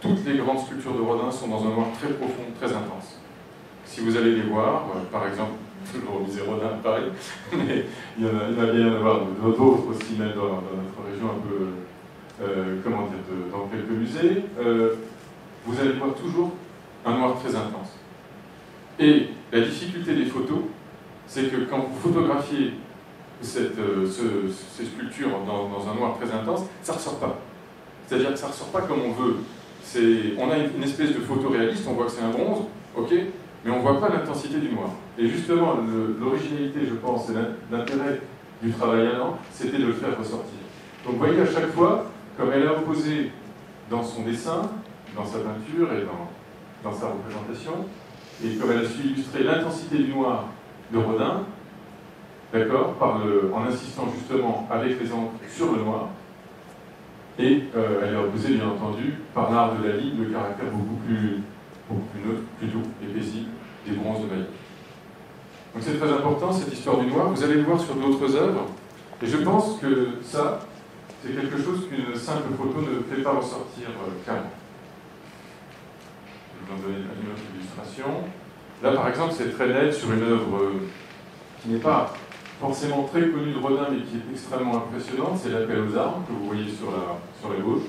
Toutes les grandes sculptures de Rodin sont dans un noir très profond, très intense. Si vous allez les voir, par exemple, toujours au musée Rodin à Paris, mais il va bien y en avoir d'autres aussi, même dans notre région un peu, dans quelques musées, vous allez voir toujours un noir très intense. Et la difficulté des photos, c'est que quand vous photographiez ces sculptures dans un noir très intense, ça ne ressort pas. C'est-à-dire que ça ne ressort pas comme on veut. On a une espèce de photo réaliste, on voit que c'est un bronze, ok, mais on ne voit pas l'intensité du noir. Et justement, l'originalité, je pense, et l'intérêt du travail à l'encre, c'était de le faire ressortir. Donc vous voyez, à chaque fois, comme elle a opposé dans son dessin, dans sa peinture et dans sa représentation, et comme elle a su illustrer l'intensité du noir de Rodin, d'accord, en insistant justement avec les encres sur le noir, et elle est opposée, bien entendu, par l'art de la ligne, le caractère beaucoup plus neutre, plus doux et paisible des bronzes de Maillol. Donc c'est très important, cette histoire du noir. Vous allez le voir sur d'autres œuvres, et je pense que ça, c'est quelque chose qu'une simple photo ne fait pas ressortir clairement. Je vais vous en donner une autre illustration. Là, par exemple, c'est très net sur une œuvre qui n'est pas forcément très connue de Rodin, mais qui est extrêmement impressionnante. C'est l'Appel aux armes, que vous voyez sur la gauche.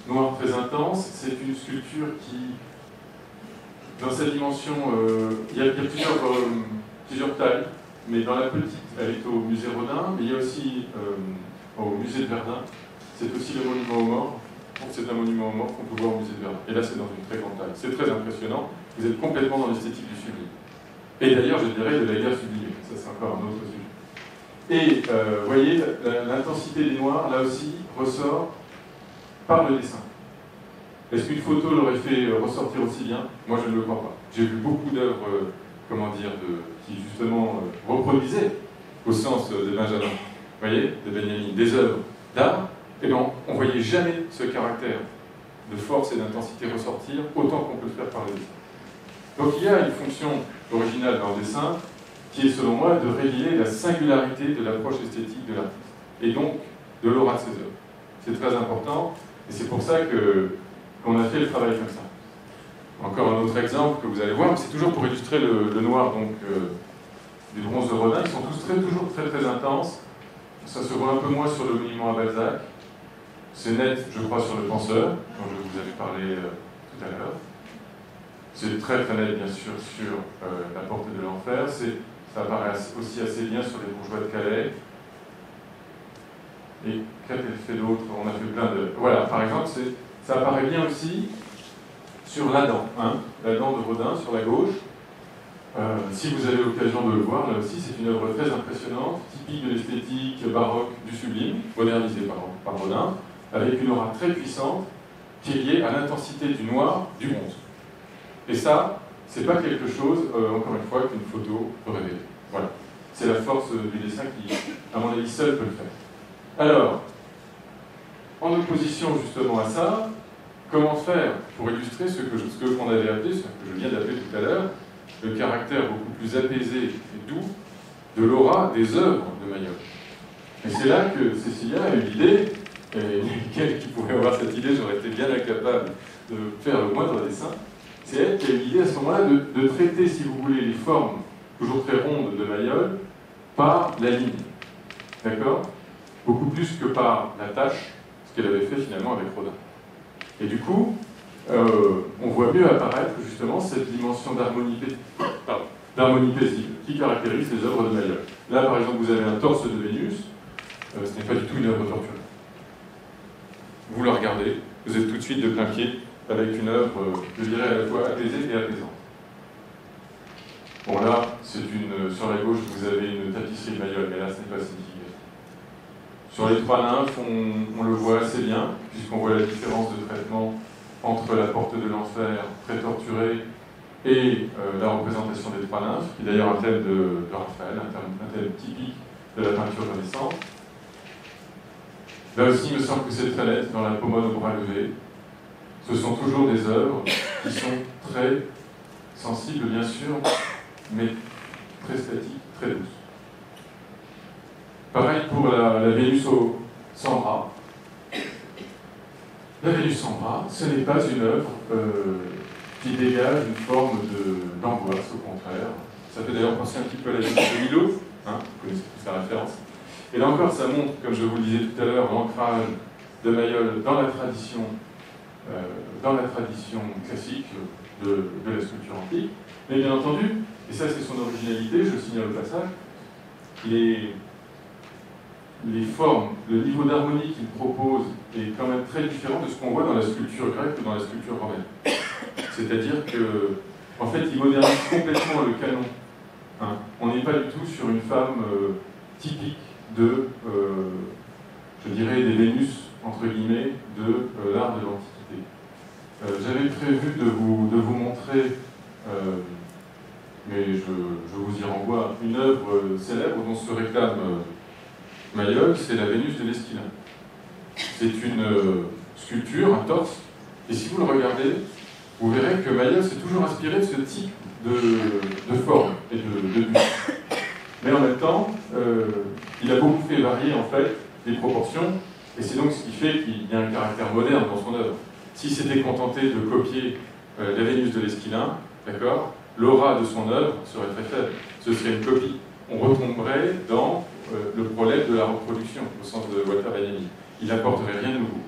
Noir très intense. C'est une sculpture qui, dans sa dimension, il y a plusieurs tailles, mais dans la petite, elle est au musée Rodin, mais il y a aussi au musée de Verdun. C'est aussi le monument aux morts. C'est un monument aux morts qu'on peut voir au musée de Verdun. Et là, c'est dans une très grande taille. C'est très impressionnant. Vous êtes complètement dans l'esthétique du sublime. Et d'ailleurs, je dirais de la guerre sublimée. Ça, c'est encore un autre sujet. Et vous voyez, l'intensité des noirs, là aussi, ressort par le dessin. Est-ce qu'une photo l'aurait fait ressortir aussi bien? Moi, je ne le crois pas. J'ai vu beaucoup d'œuvres, qui justement reproduisaient, au sens de Benjamin, vous voyez, de Benjamin, des œuvres d'art, et bien, on ne voyait jamais ce caractère de force et d'intensité ressortir autant qu'on peut le faire par le dessin. Donc il y a une fonction originale dans le dessin qui est, selon moi, de révéler la singularité de l'approche esthétique de l'artiste, et donc de l'aura de ses œuvres. C'est très important, et c'est pour ça qu'on a fait le travail comme ça. Encore un autre exemple que vous allez voir, c'est toujours pour illustrer le noir donc, du bronze de Rodin. Ils sont tous toujours très très intenses. Ça se voit un peu moins sur le monument à Balzac. C'est net, je crois, sur le penseur, dont je vous avais parlé tout à l'heure. C'est très très net, bien sûr, sur la porte de l'enfer. Ça apparaît aussi assez bien sur les bourgeois de Calais. Et qu'a-t-elle fait d'autre? On a fait plein de... Voilà, par exemple, ça apparaît bien aussi sur l'Adam, l'Adam de Rodin, sur la gauche. Si vous avez l'occasion de le voir, là aussi, c'est une œuvre très impressionnante, typique de l'esthétique baroque du sublime, modernisée par Rodin, avec une aura très puissante qui est liée à l'intensité du noir, du bronze. Et ça, c'est pas quelque chose, encore une fois, qu'une photo peut révéler. Voilà. C'est la force du dessin qui, à mon avis, seul peut le faire. Alors, en opposition justement à ça, comment faire pour illustrer ce qu'on avait appelé, ce que je viens d'appeler tout à l'heure, le caractère beaucoup plus apaisé et doux de l'aura des œuvres de Maillol. Et c'est là que Cécilia a eu l'idée, et quelqu'un qui pourrait avoir cette idée, j'aurais été bien incapable de faire le moindre dessin, c'est elle qui a eu l'idée à ce moment-là de traiter, si vous voulez, les formes toujours très rondes de Maillol par la ligne. D'accord? Beaucoup plus que par la tâche, ce qu'elle avait fait finalement avec Rodin. Et du coup, on voit mieux apparaître justement cette dimension d'harmonie paisible qui caractérise les œuvres de Maillol. Là, par exemple, vous avez un torse de Vénus, ce n'est pas du tout une œuvre torturée. Vous la regardez, vous êtes tout de suite de plein pied avec une œuvre, je dirais, à la fois apaisée et apaisante. Bon, là, sur la gauche, vous avez une tapisserie de Maillol, mais là, ce n'est pas significatif. Sur les trois nymphes, on le voit assez bien, puisqu'on voit la différence de traitement entre la porte de l'enfer, très torturée, et la représentation des trois nymphes, qui est d'ailleurs un thème de Raphaël, un thème typique de la peinture renaissante. Là aussi, il me semble que c'est très net, dans la Pomone au bras levé. Ce sont toujours des œuvres qui sont très sensibles, bien sûr, mais très statiques, très douces. Pareil pour la Vénus sans bras. La Vénus sans bras, ce n'est pas une œuvre qui dégage une forme d'angoisse, au contraire. Ça fait d'ailleurs penser un petit peu à la Vénus de Milo, vous connaissez tous sa référence. Et là encore, ça montre, comme je vous le disais tout à l'heure, l'ancrage de Maillol dans la tradition dans la tradition classique de la sculpture antique. Mais bien entendu, et ça c'est son originalité, je signale au passage, les formes, le niveau d'harmonie qu'il propose est quand même très différent de ce qu'on voit dans la sculpture grecque ou dans la sculpture romaine. C'est-à-dire que, en fait, il modernise complètement le canon. Hein. On n'est pas du tout sur une femme typique de, je dirais, des Vénus, entre guillemets, de l'art de l'Antiquité. J'avais prévu de vous montrer, mais je vous y renvoie, une œuvre célèbre dont se réclame Mayol, c'est la Vénus de l'Esquilin. C'est une sculpture, un torse, et si vous le regardez, vous verrez que Mayol s'est toujours inspiré de ce type de forme et de but. Mais en même temps, il a beaucoup fait varier en fait les proportions, et c'est donc ce qui fait qu'il y a un caractère moderne dans son œuvre. S'il s'était contenté de copier la Vénus de l'Esquilin, d'accord, l'aura de son œuvre serait très faible. Ce serait une copie. On retomberait dans le problème de la reproduction, au sens de Walter Benjamin. Il n'apporterait rien de nouveau.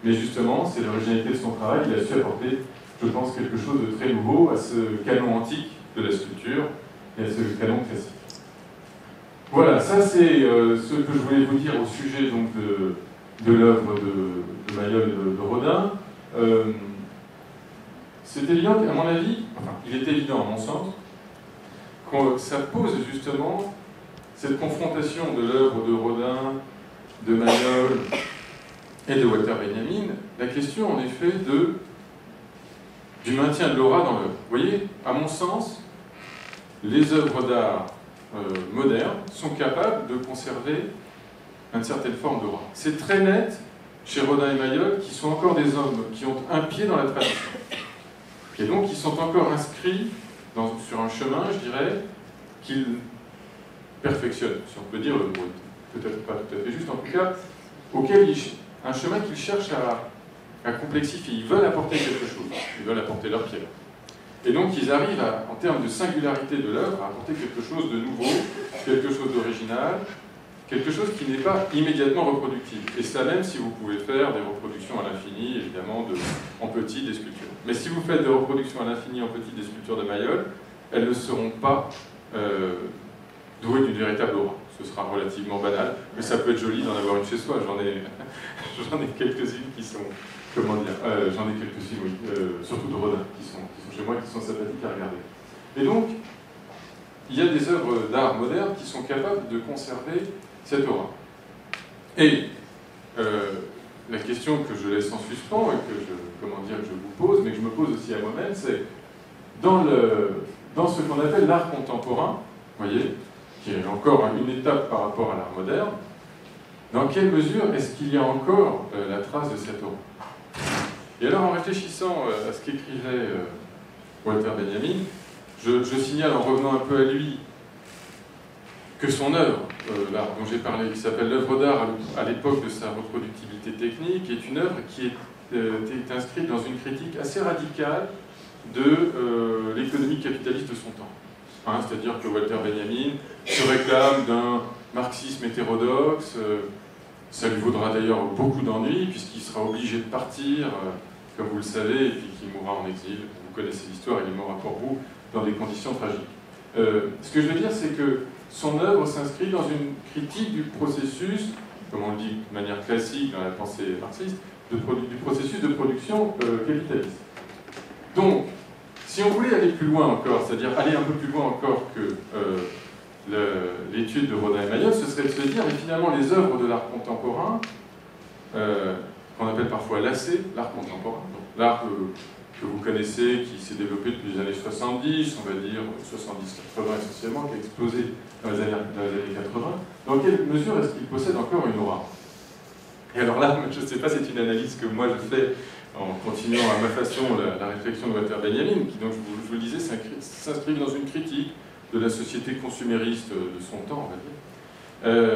Mais justement, c'est l'originalité de son travail, il a su apporter, je pense, quelque chose de très nouveau à ce canon antique de la sculpture et à ce canon classique. Voilà, ça c'est ce que je voulais vous dire au sujet donc, de l'œuvre de Mayol de Rodin. C'est évident qu'à mon avis, enfin, il est évident à mon sens, que ça pose justement cette confrontation de l'œuvre de Rodin, de Mayol et de Walter Benjamin, la question en effet du maintien de l'aura dans l'œuvre. Vous voyez, à mon sens, les œuvres d'art modernes sont capables de conserver une certaine forme d'aura. C'est très net chez Rodin et Mayol, qui sont encore des hommes qui ont un pied dans la tradition. Et donc, ils sont encore inscrits sur un chemin, je dirais, qu'ils perfectionnent, si on peut dire le mot, peut-être pas tout à fait juste, en tout cas, un chemin qu'ils cherchent à complexifier. Ils veulent apporter quelque chose, ils veulent apporter leur pierre. Et donc, ils arrivent, en termes de singularité de l'œuvre, à apporter quelque chose de nouveau, quelque chose d'original, quelque chose qui n'est pas immédiatement reproductible. Et ça même si vous pouvez faire des reproductions à l'infini, évidemment, en petit, des sculptures. Mais si vous faites des reproductions à l'infini en petit des sculptures de Mayol, elles ne seront pas douées d'une véritable aura. Ce sera relativement banal, mais ça peut être joli d'en avoir une chez soi. J'en ai quelques-unes qui sont... Comment dire j'en ai quelques-unes, oui. Surtout de Rodin, qui sont chez moi, qui sont sympathiques à regarder. Et donc, il y a des œuvres d'art moderne qui sont capables de conserver cette aura. Et la question que je laisse en suspens et que je vous pose, mais que je me pose aussi à moi-même, c'est dans ce qu'on appelle l'art contemporain, vous voyez, qui est encore une étape par rapport à l'art moderne, dans quelle mesure est-ce qu'il y a encore la trace de cette aura? Et alors, en réfléchissant à ce qu'écrivait Walter Benjamin, je signale en revenant un peu à lui que son œuvre, l'art dont j'ai parlé, qui s'appelle l'œuvre d'art à l'époque de sa reproductibilité technique, est une œuvre qui est inscrite dans une critique assez radicale de l'économie capitaliste de son temps. Hein, c'est-à-dire que Walter Benjamin se réclame d'un marxisme hétérodoxe, ça lui vaudra d'ailleurs beaucoup d'ennuis, puisqu'il sera obligé de partir, comme vous le savez, et puis qu'il mourra en exil. Vous connaissez l'histoire, il est mort à Portbou, dans des conditions tragiques. Ce que je veux dire, c'est que son œuvre s'inscrit dans une critique du processus, comme on le dit de manière classique dans la pensée marxiste, du processus de production capitaliste. Donc, si on voulait aller plus loin encore, c'est-à-dire aller un peu plus loin encore que l'étude de Rodin et Mayol, ce serait de se dire, mais finalement, les œuvres de l'art contemporain, qu'on appelle parfois l'AC, l'art contemporain, l'art que vous connaissez, qui s'est développé depuis les années 70, on va dire 70-80 essentiellement, qui a explosé dans les années 80, dans quelle mesure est-ce qu'il possède encore une aura? Et alors là, je ne sais pas, c'est une analyse que moi je fais en continuant à ma façon la réflexion de Walter Benjamin, qui, donc, je vous le disais, s'inscrit dans une critique de la société consumériste de son temps, on va dire.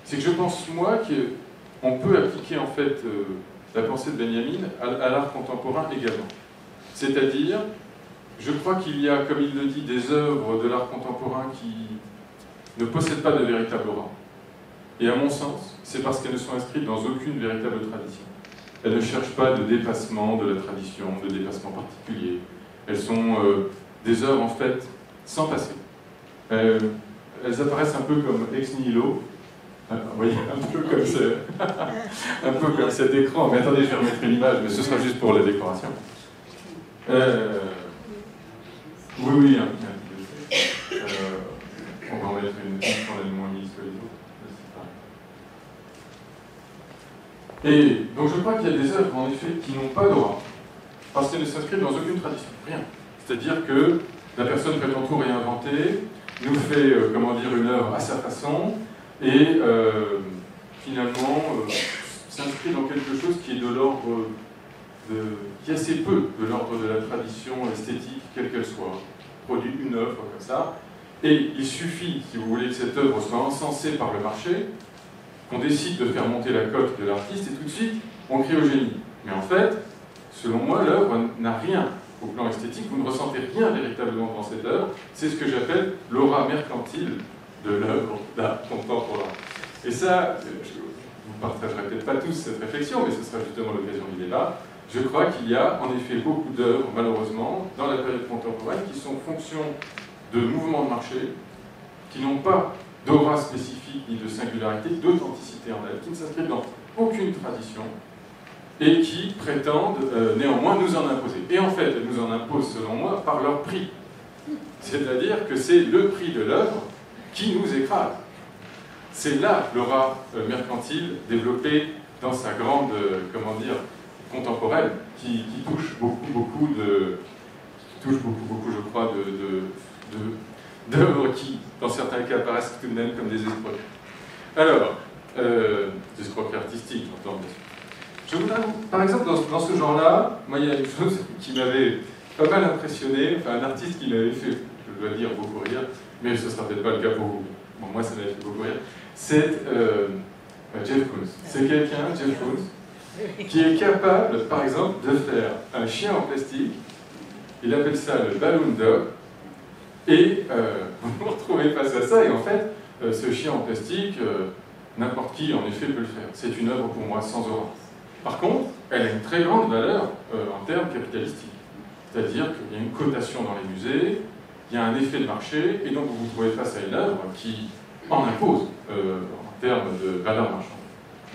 C'est que je pense, moi, qu'on peut appliquer en fait la pensée de Benjamin à l'art contemporain également. C'est-à-dire, je crois qu'il y a, comme il le dit, des œuvres de l'art contemporain qui ne possèdent pas de véritable aura. Et à mon sens, c'est parce qu'elles ne sont inscrites dans aucune véritable tradition. Elles ne cherchent pas de dépassement de la tradition, de dépassement particulier. Elles sont des œuvres, en fait, sans passé. Elles apparaissent un peu comme ex nihilo. Vous voyez, un peu comme cet écran. Mais attendez, je vais remettre une image, mais ce sera juste pour la décoration. Oui, hein. On va en mettre une qu'on a moins mise que les autres. Et donc je crois qu'il y a des œuvres, en effet, qui n'ont pas d'aura, parce qu'elles ne s'inscrivent dans aucune tradition, rien. C'est-à-dire que la personne prétend tout réinventer, nous fait, comment dire, une œuvre à sa façon, et finalement s'inscrit dans quelque chose qui est de l'ordre qui est assez peu de l'ordre de la tradition esthétique, quelle qu'elle soit. Produit une œuvre comme ça, et il suffit, si vous voulez, que cette œuvre soit encensée par le marché, qu'on décide de faire monter la cote de l'artiste, et tout de suite, on crie au génie. Mais en fait, selon moi, l'œuvre n'a rien au plan esthétique, vous ne ressentez rien véritablement dans cette œuvre, c'est ce que j'appelle l'aura mercantile de l'œuvre d'art contemporain. Et ça, vous ne partagerez peut-être pas tous cette réflexion, mais ce sera justement l'occasion du débat. Je crois qu'il y a en effet beaucoup d'œuvres, malheureusement, dans la période contemporaine, qui sont fonction de mouvements de marché, qui n'ont pas d'aura spécifique, ni de singularité, d'authenticité en elles, qui ne s'inscrivent dans aucune tradition, et qui prétendent néanmoins nous en imposer. Et en fait, elles nous en imposent, selon moi, par leur prix. C'est-à-dire que c'est le prix de l'œuvre qui nous écrase. C'est là l'aura mercantile développée dans sa grande, comment dire, contemporaine, qui touche beaucoup, je crois, d'œuvres qui, dans certains cas, apparaissent tout de même comme des escrocs. Alors, des escroqueries artistiques, j'entends. Je voudrais, par exemple, dans ce genre-là, moi, il y a une chose qui m'avait pas mal impressionné, enfin, un artiste qui m'avait fait, je dois dire, beaucoup rire, mais ce ne sera peut-être pas le cas pour vous. Bon, moi, ça m'avait fait beaucoup rire. C'est Jeff Koons. C'est quelqu'un, Jeff Koons, qui est capable, par exemple, de faire un chien en plastique. Il appelle ça le balloon dog. Et vous vous retrouvez face à ça, et en fait, ce chien en plastique, n'importe qui, en effet, peut le faire. C'est une œuvre, pour moi, sans aura. Par contre, elle a une très grande valeur en termes capitalistiques. C'est-à-dire qu'il y a une cotation dans les musées, il y a un effet de marché, et donc vous vous trouvez face à une œuvre qui en impose en termes de valeur marchande.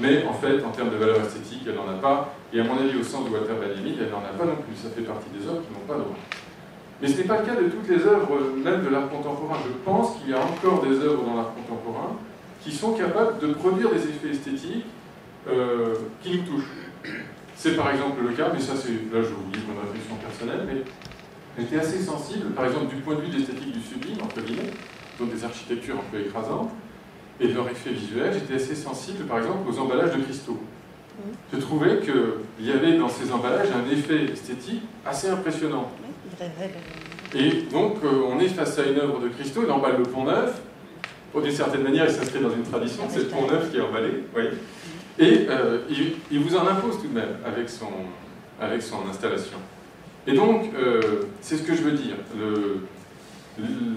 Mais en fait, en termes de valeur esthétique, elle n'en a pas, et à mon avis, au sens de Walter Benjamin, elle n'en a pas non plus. Ça fait partie des œuvres qui n'ont pas d'aura. Mais ce n'est pas le cas de toutes les œuvres, même de l'art contemporain. Je pense qu'il y a encore des œuvres dans l'art contemporain qui sont capables de produire des effets esthétiques qui nous touchent. C'est par exemple le cas, mais ça c'est, là je vous dis mon réflexion personnelle, mais j'étais assez sensible, par exemple du point de vue de l'esthétique du sublime, entre guillemets, donc des architectures un peu écrasantes, et de leur effet visuel, j'étais assez sensible par exemple aux emballages de cristaux. Je trouvais qu'il y avait dans ces emballages un effet esthétique assez impressionnant. Et donc on est face à une œuvre de cristaux, il emballe le Pont-Neuf, d'une certaine manière il s'inscrit dans une tradition, c'est le Pont-Neuf qui est emballé, vous voyez. Et il vous en impose tout de même avec son installation. Et donc, c'est ce que je veux dire.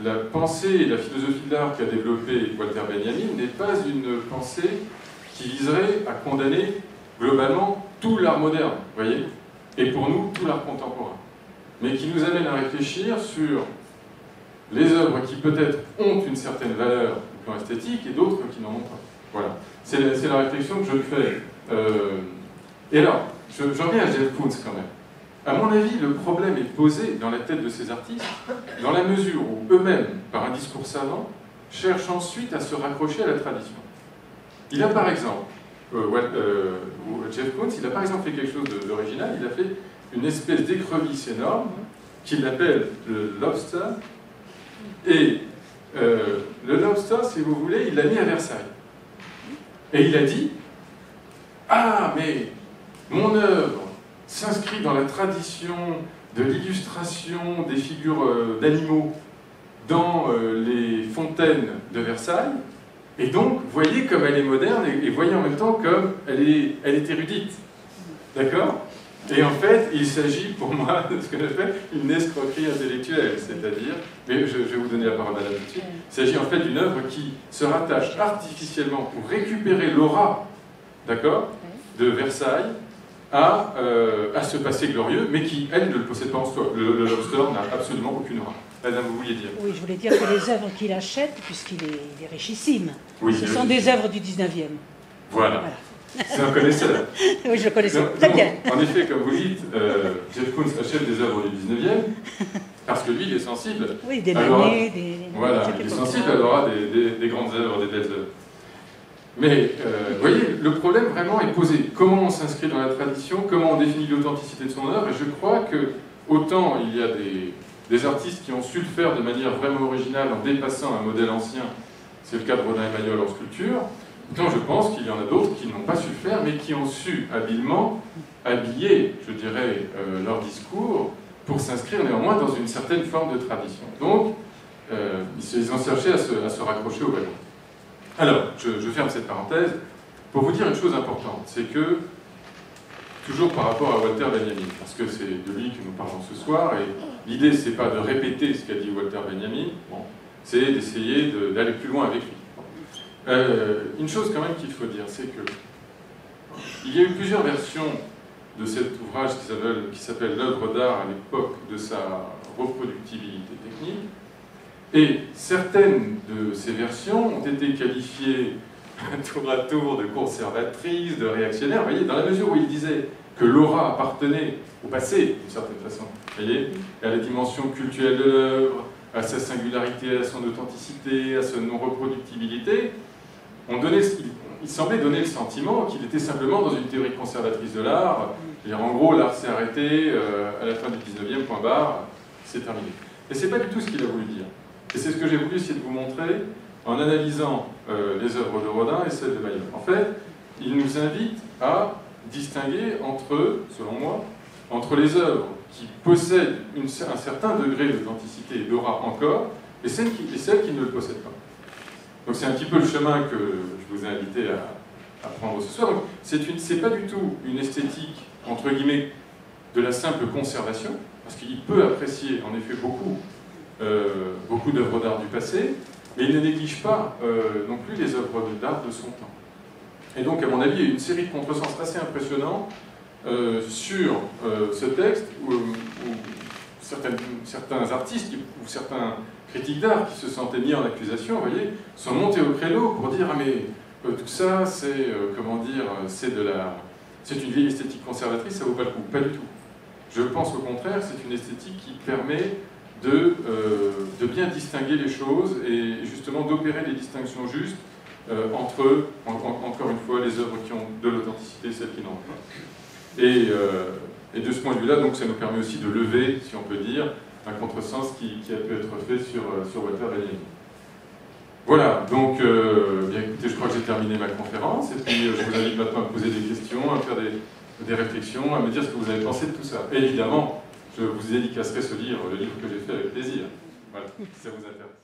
La pensée et la philosophie de l'art qu'a développée Walter Benjamin n'est pas une pensée qui viserait à condamner globalement tout l'art moderne, vous voyez, et pour nous, tout l'art contemporain. Mais qui nous amène à réfléchir sur les œuvres qui peut-être ont une certaine valeur au plan esthétique et d'autres qui n'en ont pas. Voilà. C'est la réflexion que je fais. Et alors, je reviens à Jeff Koons quand même. À mon avis, le problème est posé dans la tête de ces artistes, dans la mesure où eux-mêmes, par un discours savant, cherchent ensuite à se raccrocher à la tradition. Il a par exemple, Jeff Koons, il a par exemple fait quelque chose d'original, il a fait une espèce d'écrevisse énorme, qu'il appelle le lobster, et le lobster, si vous voulez, il l'a mis à Versailles. Et il a dit, ah, mais mon œuvre s'inscrit dans la tradition de l'illustration des figures d'animaux dans les fontaines de Versailles, et donc, voyez comme elle est moderne, et voyez en même temps comme elle est érudite. D'accord? Et en fait, il s'agit pour moi de ce que j'appelle une escroquerie intellectuelle, c'est-à-dire, mais je vais vous donner la parole madame tout de suite, il s'agit en fait d'une œuvre qui se rattache artificiellement pour récupérer l'aura, d'accord, de Versailles, à ce passé glorieux, mais qui, elle, ne le possède pas en soi. Le lobster n'a absolument aucune aura. Madame, vous vouliez dire? Oui, je voulais dire que les œuvres qu'il achète, puisqu'il est richissime, oui, ce sont des œuvres du 19e. Voilà. C'est un connaisseur. Oui, je le connaissais très bien. En effet, comme vous dites, Jeff Koons achète des œuvres du 19e, parce que lui, il est sensible. Oui, des Manet, des... Voilà, il est sensible à l'aura des grandes œuvres, des belles œuvres. Mais, vous voyez, le problème vraiment est posé. Comment on s'inscrit dans la tradition? Comment on définit l'authenticité de son œuvre? Et je crois que, autant il y a des artistes qui ont su le faire de manière vraiment originale en dépassant un modèle ancien, c'est le cas de Rodin et Mayol en sculpture, autant je pense qu'il y en a d'autres qui n'ont pas su le faire, mais qui ont su habilement habiller, je dirais, leur discours pour s'inscrire néanmoins dans une certaine forme de tradition. Donc, ils ont cherché à se raccrocher au ballon. Alors, je ferme cette parenthèse pour vous dire une chose importante, c'est que, toujours par rapport à Walter Benjamin, parce que c'est de lui que nous parlons ce soir, et l'idée, c'est pas de répéter ce qu'a dit Walter Benjamin, bon, c'est d'essayer d'aller plus loin avec lui. Une chose quand même qu'il faut dire, c'est que il y a eu plusieurs versions de cet ouvrage qui s'appelle l'œuvre d'art à l'époque de sa reproductibilité technique, et certaines de ces versions ont été qualifiées tour à tour de conservatrices, de réactionnaires, vous voyez, dans la mesure où il disait que l'aura appartenait au passé, d'une certaine façon, vous voyez, à la dimension culturelle de l'œuvre, à sa singularité, à son authenticité, à sa non-reproductibilité, il semblait donner le sentiment qu'il était simplement dans une théorie conservatrice de l'art. En gros, l'art s'est arrêté à la fin du 19e, point barre, c'est terminé. Et c'est pas du tout ce qu'il a voulu dire. Et c'est ce que j'ai voulu essayer de vous montrer en analysant les œuvres de Rodin et celles de Mayol. En fait, il nous invite à distinguer entre, selon moi, entre les œuvres qui possèdent un certain degré d'authenticité et d'aura encore, et celles qui ne le possèdent pas. Donc c'est un petit peu le chemin que je vous ai invité à prendre ce soir. C'est pas du tout une esthétique, entre guillemets, de la simple conservation, parce qu'il peut apprécier en effet beaucoup d'œuvres d'art du passé, mais il ne néglige pas non plus les œuvres d'art de son temps. Et donc, à mon avis, il y a une série de contresens assez impressionnants sur ce texte où certains artistes ou certains critiques d'art qui se sentaient mis en accusation, vous voyez, sont montés au créneau pour dire « Ah mais tout ça, c'est c'est une vieille esthétique conservatrice, ça vaut pas le coup. » Pas du tout. Je pense au contraire, c'est une esthétique qui permet de bien distinguer les choses et justement d'opérer les distinctions justes entre, encore une fois, les œuvres qui ont de l'authenticité et celles qui n'en ont pas. Et de ce point de vue-là, donc, ça nous permet aussi de lever, si on peut dire, un contresens qui a pu être fait sur Walter Benjamin. Voilà, donc, bien écoutez, je crois que j'ai terminé ma conférence, et puis je vous invite maintenant à me poser des questions, à faire des réflexions, à me dire ce que vous avez pensé de tout ça. Et évidemment, je vous dédicacerai ce livre, le livre que j'ai fait avec plaisir. Voilà, si ça vous intéresse.